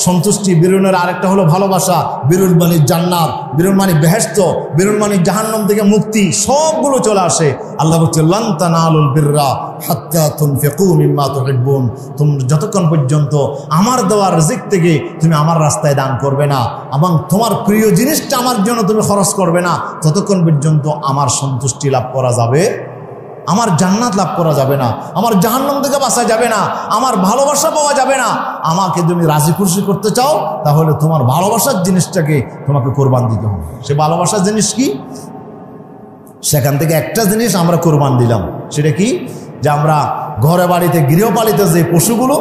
সন্তুষ্টি, বিরুনের আরেকটা হলো ভালোবাসা। বিরুন মানে জান্নাত, বিরুন মানে বেহেশত, বিরুন মানে জাহান্নাম থেকে মুক্তি, সবগুলো চলে আসে। আল্লাহ বলছে, লান তানালুল বিররা হাত্তা তুনফিকু মিম্মা তুহিব্বুন। তুমি যতক্ষণ পর্যন্ত আমার দেওয়া রিজিক থেকে তুমি আমার রাস্তায় দান করবে না এবং তোমার প্রিয় জিনিসটা আমার জন্য তুমি খরচ করবে না, ততক্ষণ পর্যন্ত আমার সন্তুষ্টি লাভ করা যাবে, আমার জান্নাত লাভ করা যাবে না, আমার জাহান্নাম থেকে বাঁচা যাবে না, আমার ভালোবাসা পাওয়া যাবে না। আমাকে তুমি রাজি খুশি করতে চাও, তাহলে তোমার ভালোবাসার জিনিসটাকে তোমাকে কোরবান দিতে হবে। সে ভালোবাসার জিনিস কি? সেখান থেকে একটা জিনিস আমরা কোরবান দিলাম, সেটা কি? যে আমরা ঘরে বাড়িতে গৃহপালিত যে পশুগুলো,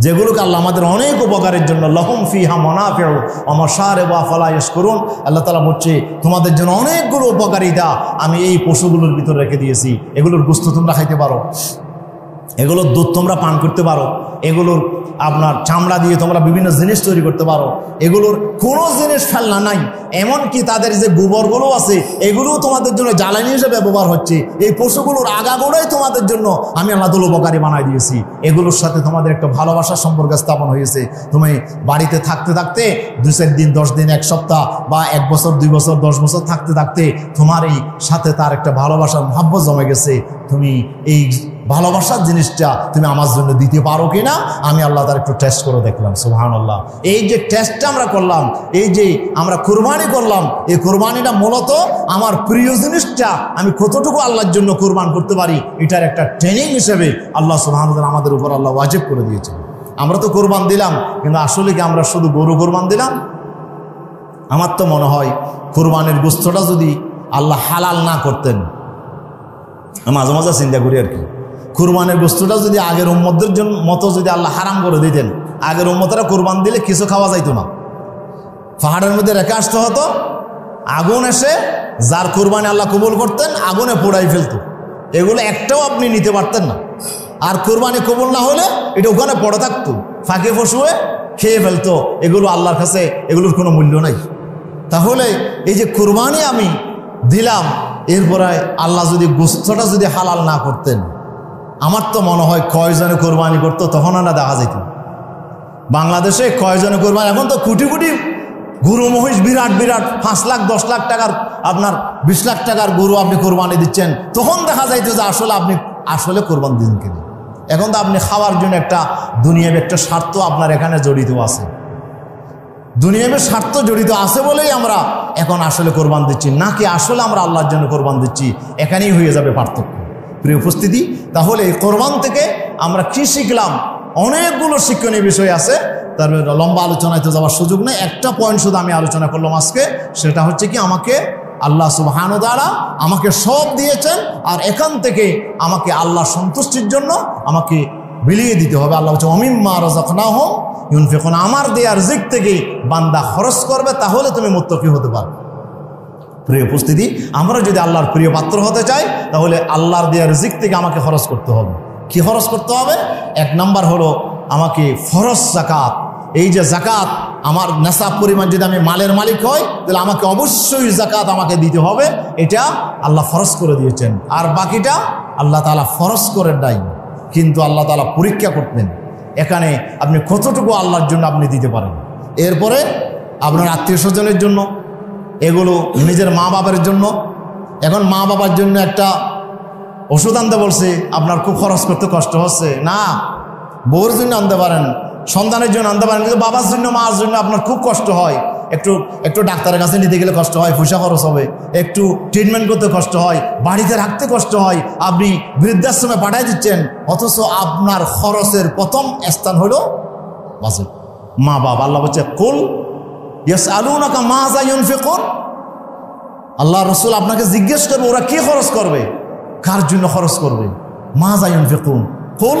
যেগুলোকে আল্লাহ আমাদের অনেক উপকারের জন্য, লাহুম ফিহা মানাফিউ ওয়া মাশারিবু আফালা ইয়াশকুরুন, আল্লাহ তাআলা বলছে তোমাদের জন্য অনেকগুলো উপকারিতা আমি এই পশুগুলোর ভিতরে রেখে দিয়েছি, এগুলোর গোশত তোমরা খাইতে পারো। এগুলোর দুধ তোমরা পান করতে পারো, এগুলোর আপনার চামড়া দিয়ে তোমরা বিভিন্ন জিনিস তৈরি করতে পারো, এগুলোর কোনো জিনিস ফেলনা নাই। এমনকি তাদের যে গোবরগুলো আছে এগুলোও তোমাদের জন্য জ্বালানি হিসেবে ব্যবহার হচ্ছে। এই পশুগুলোর আগাগোড়াই তোমাদের জন্য আমি আল্লাহ তাআলা উপকারী বানাই দিয়েছি। এগুলোর সাথে তোমাদের একটা ভালোবাসার সম্পর্ক স্থাপন হয়েছে। তুমি বাড়িতে থাকতে থাকতে 2-4 দিন, 10 দিন, 1 সপ্তাহ বা 1 বছর, 2 বছর, 10 বছর থাকতে থাকতে তোমার এই সাথে তার একটা ভালোবাসার মহব্বত জমে গেছে। তুমি এই ভালোবাসার জিনিসটা তুমি আমার জন্য দিতে পারো কিনা আমি আল্লাহ তার একটু টেস্ট করে দেখলাম। সুবহানাল্লাহ। এই যে টেস্টটা আমরা করলাম, এই যে আমরা কুরবানি করলাম, এই কুরবানিটা মূলত আমার প্রিয় জিনিসটা আমি কতটুকু আল্লাহর জন্য কুরবান করতে পারি এটার একটা ট্রেনিং হিসেবে আল্লাহ সুবহানাহু ওয়া তাআলা আমাদের উপর আল্লাহ ওয়াজিব করে দিয়েছেন। আমরা তো কোরবান দিলাম, কিন্তু আসলে কি আমরা শুধু গরু কোরবান দিলাম? আমার তো মনে হয় কোরবানির গোশতটা যদি আল্লাহ হালাল না করতেন, মাঝে মাঝে চিন্তা করি আর কি, কুরবানের গোশতটা যদি আগের উম্মতদের জন্য মতো যদি আল্লাহ হারাম করে দিতেন, আগের উম্মতরা কুরবান দিলে কিছু খাওয়া যাইতো না, পাহাড়ের মধ্যে রেখে আসতে হতো, আগুন এসে যার কুরবানি আল্লাহ কবুল করতেন আগুনে পোড়াই ফেলতো, এগুলো একটাও আপনি নিতে পারতেন না। আর কুরবানি কবুল না হলে এটা ওখানে পড়ে থাকতো, ফাঁকে ফসুয়ে খেয়ে ফেলতো। এগুলো আল্লাহর কাছে এগুলোর কোনো মূল্য নাই। তাহলে এই যে কুরবানি আমি দিলাম, এরপরে আল্লাহ যদি গোশতটা যদি হালাল না করতেন, আমার তো মনে হয় কয়জনে কোরবানি করতো তখন না দেখা যেত। বাংলাদেশে কয়জনে কোরবানি, এখন তো কোটি কোটি গরু মহিষ, বিরাট বিরাট 5 লাখ 10 লাখ টাকার আপনার 20 লাখ টাকার গরু আপনি কোরবানি দিচ্ছেন, তখন দেখা যাইতো যে আসলে আপনি আসলে কোরবানি দিন কিনা। এখন তো আপনি খাওয়ার জন্য একটা দুনিয়াবি একটা স্বার্থ আপনার এখানে জড়িত আছে, দুনিয়াবি স্বার্থ জড়িত আছে বলেই আমরা এখন আসলে কোরবান দিচ্ছি, নাকি আসলে আমরা আল্লাহর জন্য কোরবান দিচ্ছি, এখানেই হয়ে যাবে পার্থক্য। প্রিয় উপস্থিতি, তাহলে এই কোরবান থেকে আমরা কি শিখলাম? অনেকগুলো শিক্ষণীয় বিষয় আছে, তার লম্বা আলোচনায় তো যাওয়ার সুযোগ নেই। একটা পয়েন্ট শুধু আমি আলোচনা করলাম আজকে, সেটা হচ্ছে কি, আমাকে আল্লাহ সুবহানাহু ওয়া তাআলা আমাকে সব দিয়েছেন, আর এখান থেকে আমাকে আল্লাহ সন্তুষ্টির জন্য আমাকে বিলিয়ে দিতে হবে। আল্লাহ বলছে ওমিম্মা রাযাকনাহুম ইউনফিকুন, আমার দেয়ার রিজিক থেকে বান্দা খরচ করবে, তাহলে তুমি মুত্তাকি হতে পারবে। প্রিয় উপস্থিতি, আমরা যদি আল্লাহর প্রিয় পাত্র হতে চাই তাহলে আল্লাহর দেয়ার রিজিক থেকে আমাকে খরচ করতে হবে। কি খরচ করতে হবে? 1 নাম্বার হলো আমাকে ফরজ যাকাত। এই যে যাকাত, আমার নেশাব পরিমাণ যদি আমি মালের মালিক হই তাহলে আমাকে অবশ্যই যাকাত আমাকে দিতে হবে, এটা আল্লাহ ফরজ করে দিয়েছেন। আর বাকিটা আল্লাহ তাআলা ফরজ করে নাই, কিন্তু আল্লাহ তাআলা পরীক্ষা করতেন এখানে আপনি কতটুকু আল্লাহর জন্য আপনি দিতে পারেন। এরপরে আপনার আত্মীয় স্বজনের জন্য, এগুলো নিজের মা বাবার জন্য। এখন মা বাবার জন্য একটা ওষুধ আনতে বলছে, আপনার খুব খরচ করতে কষ্ট হচ্ছে, না বউর জন্য আনতে পারেন, সন্তানের জন্য আনতে পারেন, কিন্তু বাবার জন্য মার জন্য আপনার খুব কষ্ট হয়, একটু ডাক্তারের কাছে নিতে গেলে কষ্ট হয়, পয়সা খরচ হবে, একটু ট্রিটমেন্ট করতে কষ্ট হয়, বাড়িতে রাখতে কষ্ট হয়, আপনি বৃদ্ধাশ্রমে পাঠিয়ে দিচ্ছেন, অথচ আপনার খরচের প্রথম স্থান হলো বাজেট, মা বাবা। আল্লাহ বলছে কুল ইয়াসআলুনাকা মাযা ইউনফিকুন, আল্লাহ রাসূল আপনাকে জিজ্ঞেস করবে ওরা কি খরচ করবে, কার জন্য খরচ করবে। মাযা ইউনফিকুন কুল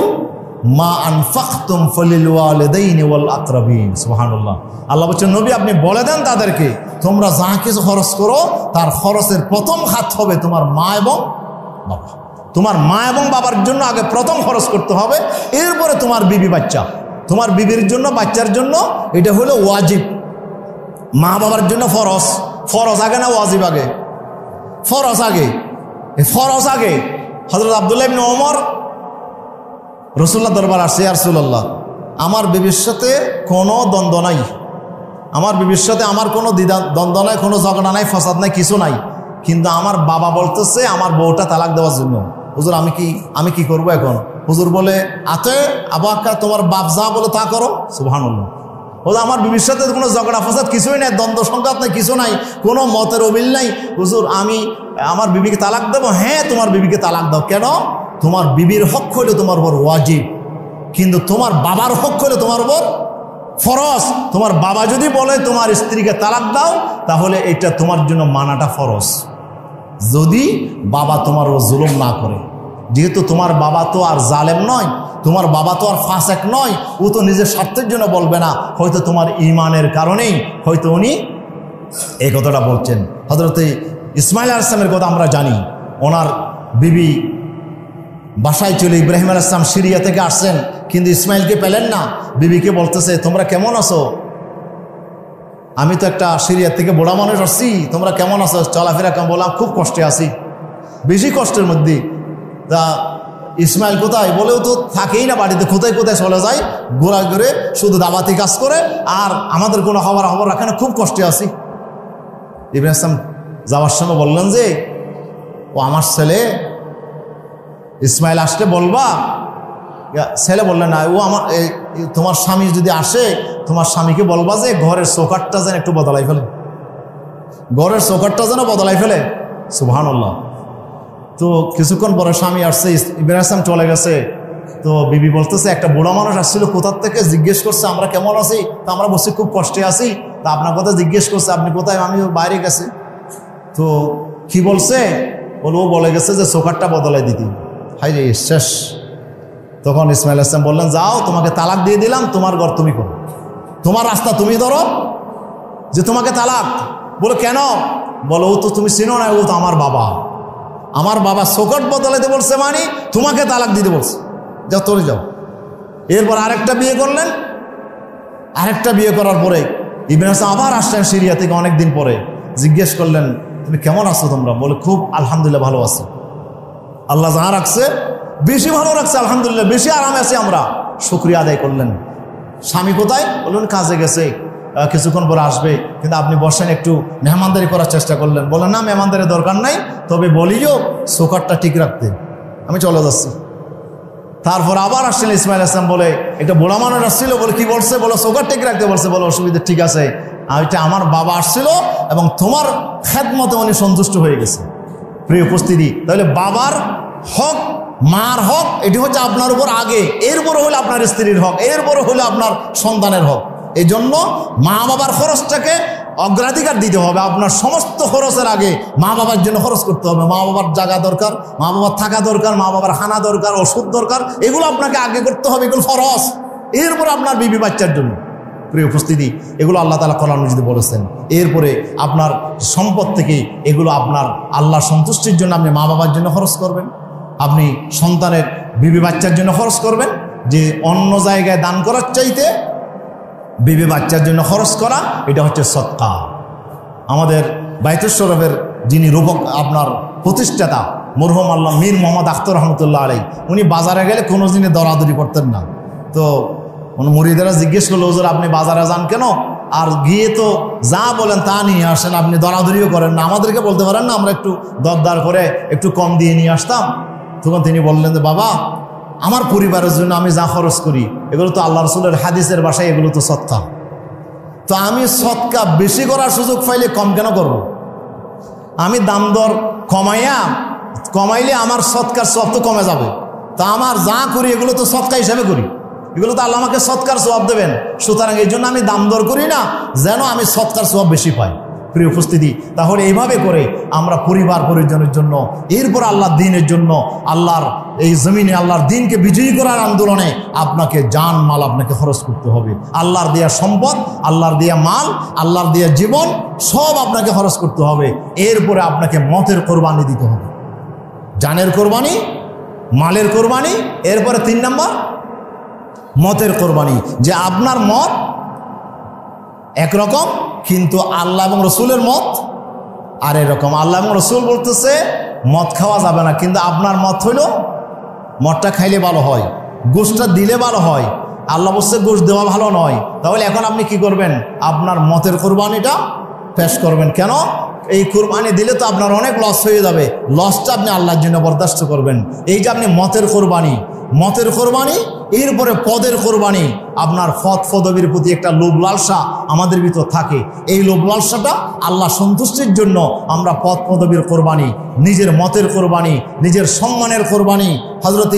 মা আনফাকতুম ফালিল ওয়ালিদাইনি ওয়াল আকরাবিন। সুবহানাল্লাহ। আল্লাহ বলছেন নবী আপনি বলে দেন তাদেরকে, তোমরা যা কিছু খরচ করো তার খরচের প্রথম খাত হবে তোমার মা এবং বাবা। তোমার মা এবং বাবার জন্য আগে প্রথম খরচ করতে হবে, এরপরে তোমার বিবি বাচ্চা, তোমার বিবির জন্য বাচ্চার জন্য এটা হলো ওয়াজিব। মা বাবার জন্য ফরজ, ফরজ আগে না ওয়াজিব আগে? ফরজ আগে, ফরজ আগে। হযরত আব্দুল্লাহ ইবনে ওমর রাসূলুল্লাহ দরবার আসছে, ইয়া রাসূলুল্লাহ আমার বিবির সাথে কোনো দ্বন্দ্ব নাই, আমার বিবির সাথে আমার কোনো দ্বন্দ্ব নাই, কোনো ঝগড়া নাই, ফসাদ নাই, কিছু নাই, কিন্তু আমার বাবা বলতেছে আমার বউটা তালাক দেওয়ার জন্য। হুজুর আমি কি করবো এখন? হুজুর বলে আতে আবাক্কা তোমার বাপ যা বলে তা করো। সুবহানাল্লাহ। হুজুর আমার বিবির সাথে কোনো ঝগড়া ফসাদ কিছুই নাই, দ্বন্দ্ব সংঘাত নাই, কিছু নাই, কোনো মতের অমিল নাই। হুজুর আমি আমার বিবিকে তালাক দেবো? হ্যাঁ তোমার বিবিকে তালাক দাও। কেন? তোমার বিবির হক হইলে তোমার উপর ওয়াজিব, কিন্তু তোমার বাবার হক হইলে তোমার উপর ফরজ। তোমার বাবা যদি বলে তোমার স্ত্রীকে তালাক দাও, তাহলে এটা তোমার জন্য মানাটা ফরজ, যদি বাবা তোমার জুলুম না করে। যেহেতু তোমার বাবা তো আর জালেম নয়, তোমার বাবা তো আর ফাসেক নয়, ও তো নিজের স্বার্থের জন্য বলবে না, হয়তো তোমার ঈমানের কারণেই হয়তো উনি এই কথাটা বলছেন। হযরত ইসমাঈল আলাইহিস সালামের কথা আমরা জানি, ওনার বিবি বাসায় চলে ইব্রাহিম আলাইহিস সালাম সিরিয়া থেকে আসছেন, কিন্তু ইসমাইলকে পেলেন না। বিবিকে বলতেছে, তোমরা কেমন আছো? আমি তো একটা সিরিয়া থেকে বুড়া মানুষ আসছি, তোমরা কেমন আছো, চলাফেরা কেমন? বললাম খুব কষ্টে আছি, বেশি কষ্টের মধ্যে। তা ইসমাইল কোথায়? বলেও তো থাকেই না বাড়িতে, কোথায় কোথায় চলে যায়, ঘোরা ঘুরে শুধু দাবাতি কাজ করে, আর আমাদের কোনো খবর রাখে না, খুব কষ্টে আছি। ইব্রাহিম ইসলাম যাওয়ার সময় বললেন যে, ও আমার ছেলে ইসমাইল আসলে বলবা। ছেলে বললেন না, ও আমার তোমার স্বামী যদি আসে, তোমার স্বামীকে বলবা যে ঘরের চৌকাঠটা যেন একটু বদলাই ফেলে, ঘরের চৌকাঠটা যেন বদলাই ফেলে। সুবহানাল্লাহ। তো কিছুক্ষণ পরে স্বামী আসছে, ইব্রাহিম ইসলাম চলে গেছে। তো বিবি বলতেছে, একটা বুড়া মানুষ আসছিল কোথার থেকে, জিজ্ঞেস করছে আমরা কেমন আছি। তা আমরা বলছি খুব কষ্টে আছি। তা আপনার কথা জিজ্ঞেস করছে, আপনি কোথায়? আমি বাইরে গেছি। তো কি বলছে? ও বলে গেছে যে চৌকাঠটা বদলাই দিতি। হাই রে শেষ। তখন ইসমাইল ইসলাম বললেন, যাও, তোমাকে তালাক দিয়ে দিলাম, তোমার ঘর তুমি করো, তোমার রাস্তা তুমি ধরো, যে তোমাকে তালাক। বলো কেন? বলো ও তো তুমি চিনো না, ও তো আমার বাবা, আমার বাবা চৌকাঠ বদলাইতে বলছে, মানে তোমাকে তালাক দিতে বলছে, যাও তোরে যাও। এরপর আরেকটা বিয়ে করলেন। আরেকটা বিয়ে করার পরে ইব্রাহিম ইসলাম আবার আসলেন সিরিয়া থেকে অনেকদিন পরে। জিজ্ঞেস করলেন, তুমি কেমন আছো তোমরা? বলে খুব আলহামদুলিল্লাহ ভালো আছি, আল্লাহ যা রাখছে বেশি ভালো রাখছে, আলহামদুলিল্লাহ বেশি আরামে আছি আমরা। শুকরিয়া আদায় করলেন। স্বামী কোথায়? বললেন কাজে গেছে, কিছুক্ষণ পরে আসবে, কিন্তু আপনি বসেন, একটু মেহমানদারি করার চেষ্টা করলেন। বললেন না, মেহমানদারির দরকার নাই, তবে বলিও চৌকাঠটা ঠিক রাখতে, আমি চলে যাচ্ছি। তারপর আবার আসছেন ইসমাইল ইসলাম, বলে একটা বুড়া মানুষ আসছিল। বলে কি বলছে? বলো চৌকাঠ ঠিক রাখতে বলছে। বলে অসুবিধা, ঠিক আছে, এটা আমার বাবা আসছিল এবং তোমার খেদমতে উনি সন্তুষ্ট হয়ে গেছে। প্রিয় উপস্থিতি, তাহলে বাবার হক, মার হক, এটি হচ্ছে আপনার উপর আগে, এরপরে হলো আপনার স্ত্রীর হক, এরপরে হলো আপনার সন্তানের হক। এই জন্য মা বাবার খরচটাকে অগ্রাধিকার দিতে হবে। আপনার সমস্ত খরচের আগে মা বাবার জন্য খরচ করতে হবে। মা বাবার জায়গা দরকার, মা বাবার থাকা দরকার, মা বাবার খানা দরকার, ওষুধ দরকার, এগুলো আপনাকে আগে করতে হবে, এগুলো ফরজ। এরপরে আপনার বিবি বাচ্চার জন্য। প্রিয় উপস্থিতি, এগুলো আল্লাহ তাআলা কোরআন মাজিদে বলেছেন। এরপরে আপনার সম্পদ থেকে এগুলো আপনার আল্লাহর সন্তুষ্টির জন্য আপনি মা বাবার জন্য খরচ করবেন, আপনি সন্তানের বিবি বাচ্চার জন্য খরচ করবেন। যে অন্য জায়গায় দান করার চাইতে বিবি বাচ্চার জন্য খরচ করা, এটা হচ্ছে সদকা। আমাদের বাইতুল শরফের যিনি রূপক আপনার প্রতিষ্ঠাতা মরহুম আল্লাহ মীর মোহাম্মদ আখতার রহমতুল্লাহ আলাইহি, উনি বাজারে গেলে কোনো দিনে দরাদরি করতেন না। তো মুরিদেরা জিজ্ঞেস করলো, হুজুর আপনি বাজারে যান কেন? আর গিয়ে তো যা বলেন তা নিয়ে আসেন, আপনি দরাদরিও করেন না, আমাদেরকে বলতে পারেন না আমরা একটু দরদার করে একটু কম দিয়ে নিয়ে আসতাম। তখন তিনি বললেন যে বাবা, আমার পরিবারের জন্য আমি যা খরচ করি এগুলো তো আল্লাহ রাসূলের হাদিসের ভাষায় এগুলো তো সদকা। তো আমি সদকা বেশি করার সুযোগ পাইলে কম কেন করব? আমি দাম দর কমাইলে আমার সদকার সব তো কমে যাবে। তা আমার যা করি এগুলো তো সদকা হিসাবে করি, এগুলো তো আল্লাহ আমাকে সদকার সওয়াব দেবেন। সুতরাং এই জন্য আমি দাম দর করি না, যেন আমি সদকার সওয়াব বেশি পাই। প্রিয় উপস্থিতি, তাহলে এইভাবে করে আমরা পরিবার পরিজনের জন্য, এরপর আল্লাহর দ্বীনের জন্য, আল্লাহর এই জমিনে আল্লাহর দ্বীনকে বিজয়ী করার আন্দোলনে আপনাকে জান মাল আপনাকে খরচ করতে হবে। আল্লাহর দেয়া সম্পদ, আল্লাহর দেয়া মাল, আল্লাহর দেয়া জীবন সব আপনাকে খরচ করতে হবে। এরপরে আপনাকে মতের কোরবানি দিতে হবে, জানের কোরবানি, মালের কোরবানি। এরপরে 3 নম্বর মতের কোরবানি, যে আপনার মত একরকম কিন্তু আল্লাহ এবং রসুলের মত আর এরকম। আল্লাহ এবং রসুল বলতেছে মদ খাওয়া যাবে না, কিন্তু আপনার মত হইল মদটা খাইলে ভালো হয়, গোশটা দিলে ভালো হয়। আল্লাহ বলছে গোশ দেওয়া ভালো নয়। তাহলে এখন আপনি কি করবেন? আপনার মতের কোরবানিটা পেশ করবেন। কেন? এই কোরবানি দিলে তো আপনার অনেক লস হয়ে যাবে, লসটা আপনি আল্লাহর জন্য বরদাস্ত করবেন। এই যে আপনি মতের কোরবানি, এরপরে পদের কোরবানি। আপনার পদবীর প্রতি একটা লোভ লালসা আমাদের ভিতর থাকে, এই লোভ লালসাটা আল্লাহ সন্তুষ্টির জন্য আমরা পদবীর কোরবানি, নিজের মতের কোরবানি, নিজের সম্মানের কোরবানি। হযরত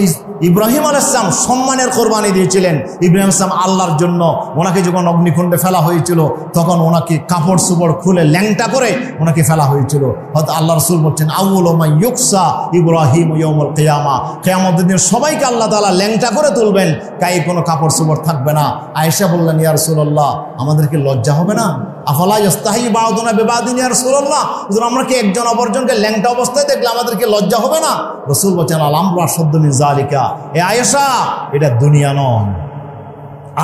ইব্রাহিম আলাইহিস সালাম সম্মানের কোরবানি দিয়েছিলেন। ইব্রাহিম ইসলাম আল্লাহর জন্য, ওনাকে যখন অগ্নিকুণ্ডে ফেলা হয়েছিল তখন ওনাকে কাপড় চোপড় খুলে ল্যাংটা করে ওনাকে ফেলা হয়েছিল। হয়তো আল্লাহ রাসূল বলছেন আউয়ালু মা ইউকসা ইব্রাহিম ইয়াউমুল কিয়ামা, কিয়ামতের দিন সবাইকে আল্লাহ তাআলা ল্যাংটা করে তুলবেন, গায়ে কোনো কাপড় চোপড় থাকবে না। আয়েশা বললেন ইয়া রাসূলুল্লাহ, আমাদেরকে লজ্জা হবে না? আফালা ইস্তাহি বাউদুনা বিবাদিন ইয়া রাসূলুল্লাহ, হুজুর আমরা কি একজন অপরজনকে ল্যাংটা অবস্থায় দেখলে আমাদেরকে লজ্জা হবে না? রাসূল বলেন আল আমরু আশাদ্দু মিন যালিকা, এ আয়েশা এটা দুনিয়া নয়,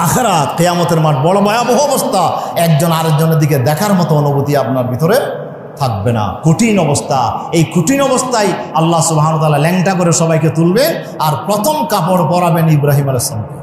আখিরাত কিয়ামতের মাঠ বড় ভয়াবহ অবস্থা। একজন আরেকজনের দিকে দেখার মতো অনুভূতি আপনার ভিতরে থাকবে না, কঠিন অবস্থা। এই কঠিন অবস্থায় আল্লাহ সুবহানাহু ওয়া তাআলা ল্যাংটা করে সবাইকে তুলবে আর প্রথম কাপড় পরাবেন ইব্রাহিম আলাইহিস সালামকে।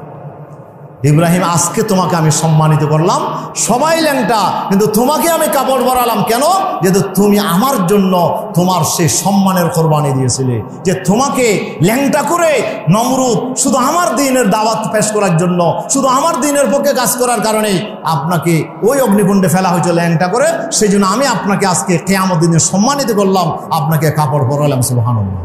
ইব্রাহিম, আজকে তোমাকে আমি সম্মানিত করলাম, সবাই ল্যাংটা কিন্তু তোমাকে আমি কাপড় পরালাম। কেন? যেহেতু তুমি আমার জন্য তোমার সেই সম্মানের কোরবানি দিয়েছিলে, যে তোমাকে ল্যাংটা করে নমরুদ শুধু আমার দ্বীনের দাওয়াত পেশ করার জন্য, শুধু আমার দ্বীনের পক্ষে কাজ করার কারণে আপনাকে ওই অগ্নিকুণ্ডে ফেলা হয়েছে ল্যাংটা করে, সেই জন্য আমি আপনাকে আজকে কিয়ামত দিনে সম্মানিত করলাম, আপনাকে কাপড় পরালাম। সুবহানাল্লাহ।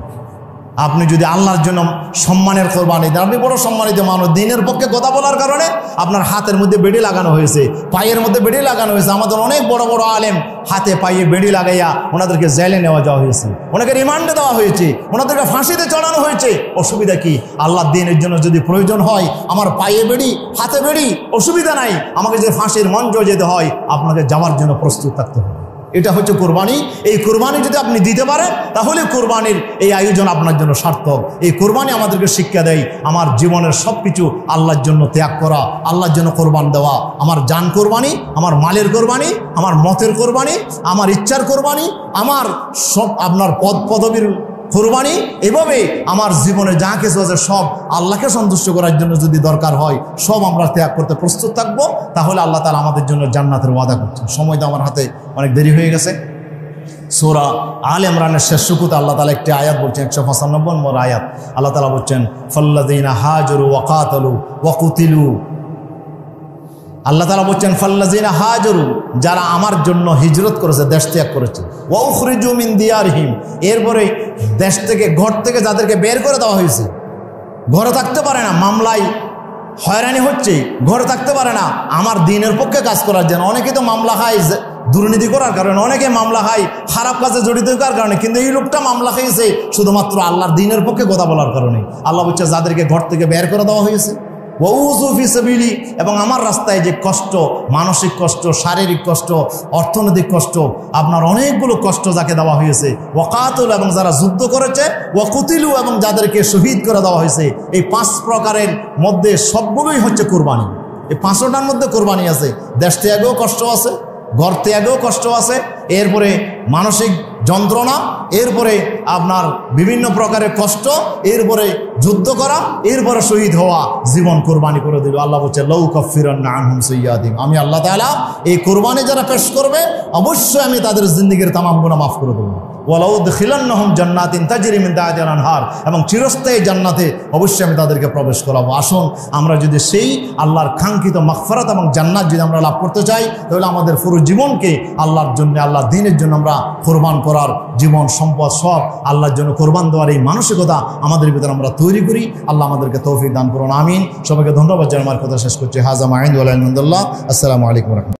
আপনি যদি আল্লাহর জন্য সম্মানের কোরবানি দেন, আপনি বড় সম্মানিত মানুষ। দ্বীনের পক্ষে কথা বলার কারণে আপনার হাতের মধ্যে বেড়ি লাগানো হয়েছে, পায়ের মধ্যে বেড়ি লাগানো হয়েছে। আমাদের অনেক বড় বড় আলেম হাতে পায়ে বেড়ি লাগাইয়া ওনাদেরকে জেলে নেওয়া যাওয়া হয়েছে, ওনাকে রিমান্ডে দেওয়া হয়েছে, ওনাদেরকে ফাঁসিতে চড়ানো হয়েছে। অসুবিধা কি? আল্লাহর দ্বীনের জন্য যদি প্রয়োজন হয় আমার পায়ে বেড়ি হাতে বেড়ি, অসুবিধা নাই। আমাকে যদি ফাঁসির মঞ্চ যেতে হয় আপনাকে যাওয়ার জন্য প্রস্তুত থাকতে হবে। এটা হচ্ছে কোরবানি। এই কোরবানি যদি আপনি দিতে পারেন তাহলে কোরবানির এই আয়োজন আপনার জন্য সার্থক। এই কোরবানি আমাদেরকে শিক্ষা দেয় আমার জীবনের সব কিছু আল্লাহর জন্য ত্যাগ করা, আল্লাহর জন্য কোরবান দেওয়া। আমার জান কোরবানি, আমার মালের কোরবানি, আমার মতের কোরবানি, আমার ইচ্ছার কোরবানি, আমার সব আপনার পদ পদবীর কোরবানি। এভাবে আমার জীবনে যা কিছু আছে সব আল্লাহকে সন্তুষ্ট করার জন্য যদি দরকার হয় সব আমরা ত্যাগ করতে প্রস্তুত থাকবো, তাহলে আল্লাহ তাআলা আমাদের জন্য জান্নাতের ওয়াদা করছেন। সময় তো আমার হাতে অনেক দেরি হয়ে গেছে। সূরা আলে ইমরানের শেষ শুরুতে আল্লাহ তাআলা একটি আয়াত বলছেন, 195 নম্বর আয়াত। আল্লাহ তাআলা বলছেন ফাল্লাযীনা হাজারু ওয়া কাতালু ওয়া কুতিলু। আল্লাহ তাআলা বলছেন ফাল্লাযীনা হাজারু, যারা আমার জন্য হিজরত করেছে, দেশ ত্যাগ করেছে, ওয়া উখরিজু মিন দিয়ারহিম, এরপরে দেশ থেকে ঘর থেকে যাদেরকে বের করে দেওয়া হয়েছে, ঘরে থাকতে পারে না, মামলায় হয়রানি হচ্ছে, ঘরে থাকতে পারে না, আমার দ্বীনের পক্ষে কাজ করার জন্য। অনেকে তো মামলা খায় দুর্নীতি করার কারণে, অনেকে মামলা খায় খারাপ কাজে জড়িত হওয়ার কারণে, কিন্তু এই লোকটা মামলা খেয়েছে শুধুমাত্র আল্লাহর দ্বীনের পক্ষে কথা বলার কারণে। আল্লাহ বলছে যাদেরকে ঘর থেকে বের করে দেওয়া হয়েছে, ওয়াউযু ফি সাবিলি, এবং আমার রাস্তায় যে কষ্ট, মানসিক কষ্ট, শারীরিক কষ্ট, অর্থনৈতিক কষ্ট, আপনার অনেকগুলো কষ্ট যাকে দেওয়া হয়েছে, ওয়াকাতুল, এবং যারা যুদ্ধ করেছে, ওয়াকুতিলু, এবং যাদেরকে শহীদ করে দেওয়া হয়েছে। এই 5 প্রকারের মধ্যে সবগুলোই হচ্ছে কোরবানি। এই 5টার মধ্যে কোরবানি আছে। দেশ ত্যাগেও কষ্ট আছে, ঘর ত্যাগেও কষ্ট আছে, এরপরে মানসিক যন্ত্রণা, এরপরে আপনার বিভিন্ন প্রকারের কষ্ট, এরপরে যুদ্ধ করা, এরপরে শহীদ হওয়া, জীবন কোরবানি করে দিল। আল্লাহ বলছে লাউ কাফিরান্না আনহুম সাইয়্যাতিহিম, আমি আল্লাহ তাআলা এই কোরবানি যারা পেশ করবে অবশ্যই আমি তাদের জিন্দেগীর তামাম গুনাহ মাফ করে দেবো। ওয়ালাউ দখিলান্নাহুম জান্নাতিন তাজরি মিন তাহতিহাল আনহার, এবং চিরস্থায়ী জান্নাতে অবশ্যই আমি তাদেরকে প্রবেশ করাবো। আসুন আমরা যদি সেই আল্লাহর কাঙ্ক্ষিত মাগফিরাত এবং জান্নাত যদি আমরা লাভ করতে চাই, তাহলে আমাদের পুরো জীবনকে আল্লাহর জন্য, আল্লাহর দ্বীনের জন্য আমরা কোরবান করার, জীবন সম্পদ সব আল্লাহর জন্য কোরবান দেওয়ার এই মানসিকতা আমাদের ভিতরে আমরা তৈরি করি। আল্লাহ আমাদেরকে তৌফিক দান করুন, আমিন। সবাইকে ধন্যবাদ জানিয়ে আমার কথা শেষ করছি। হাজা মা ইনদা ওয়া লা ইলাহা ইল্লাল্লাহ। আসসালামু আলাইকুম ওয়া রাহমাতুল্লাহ।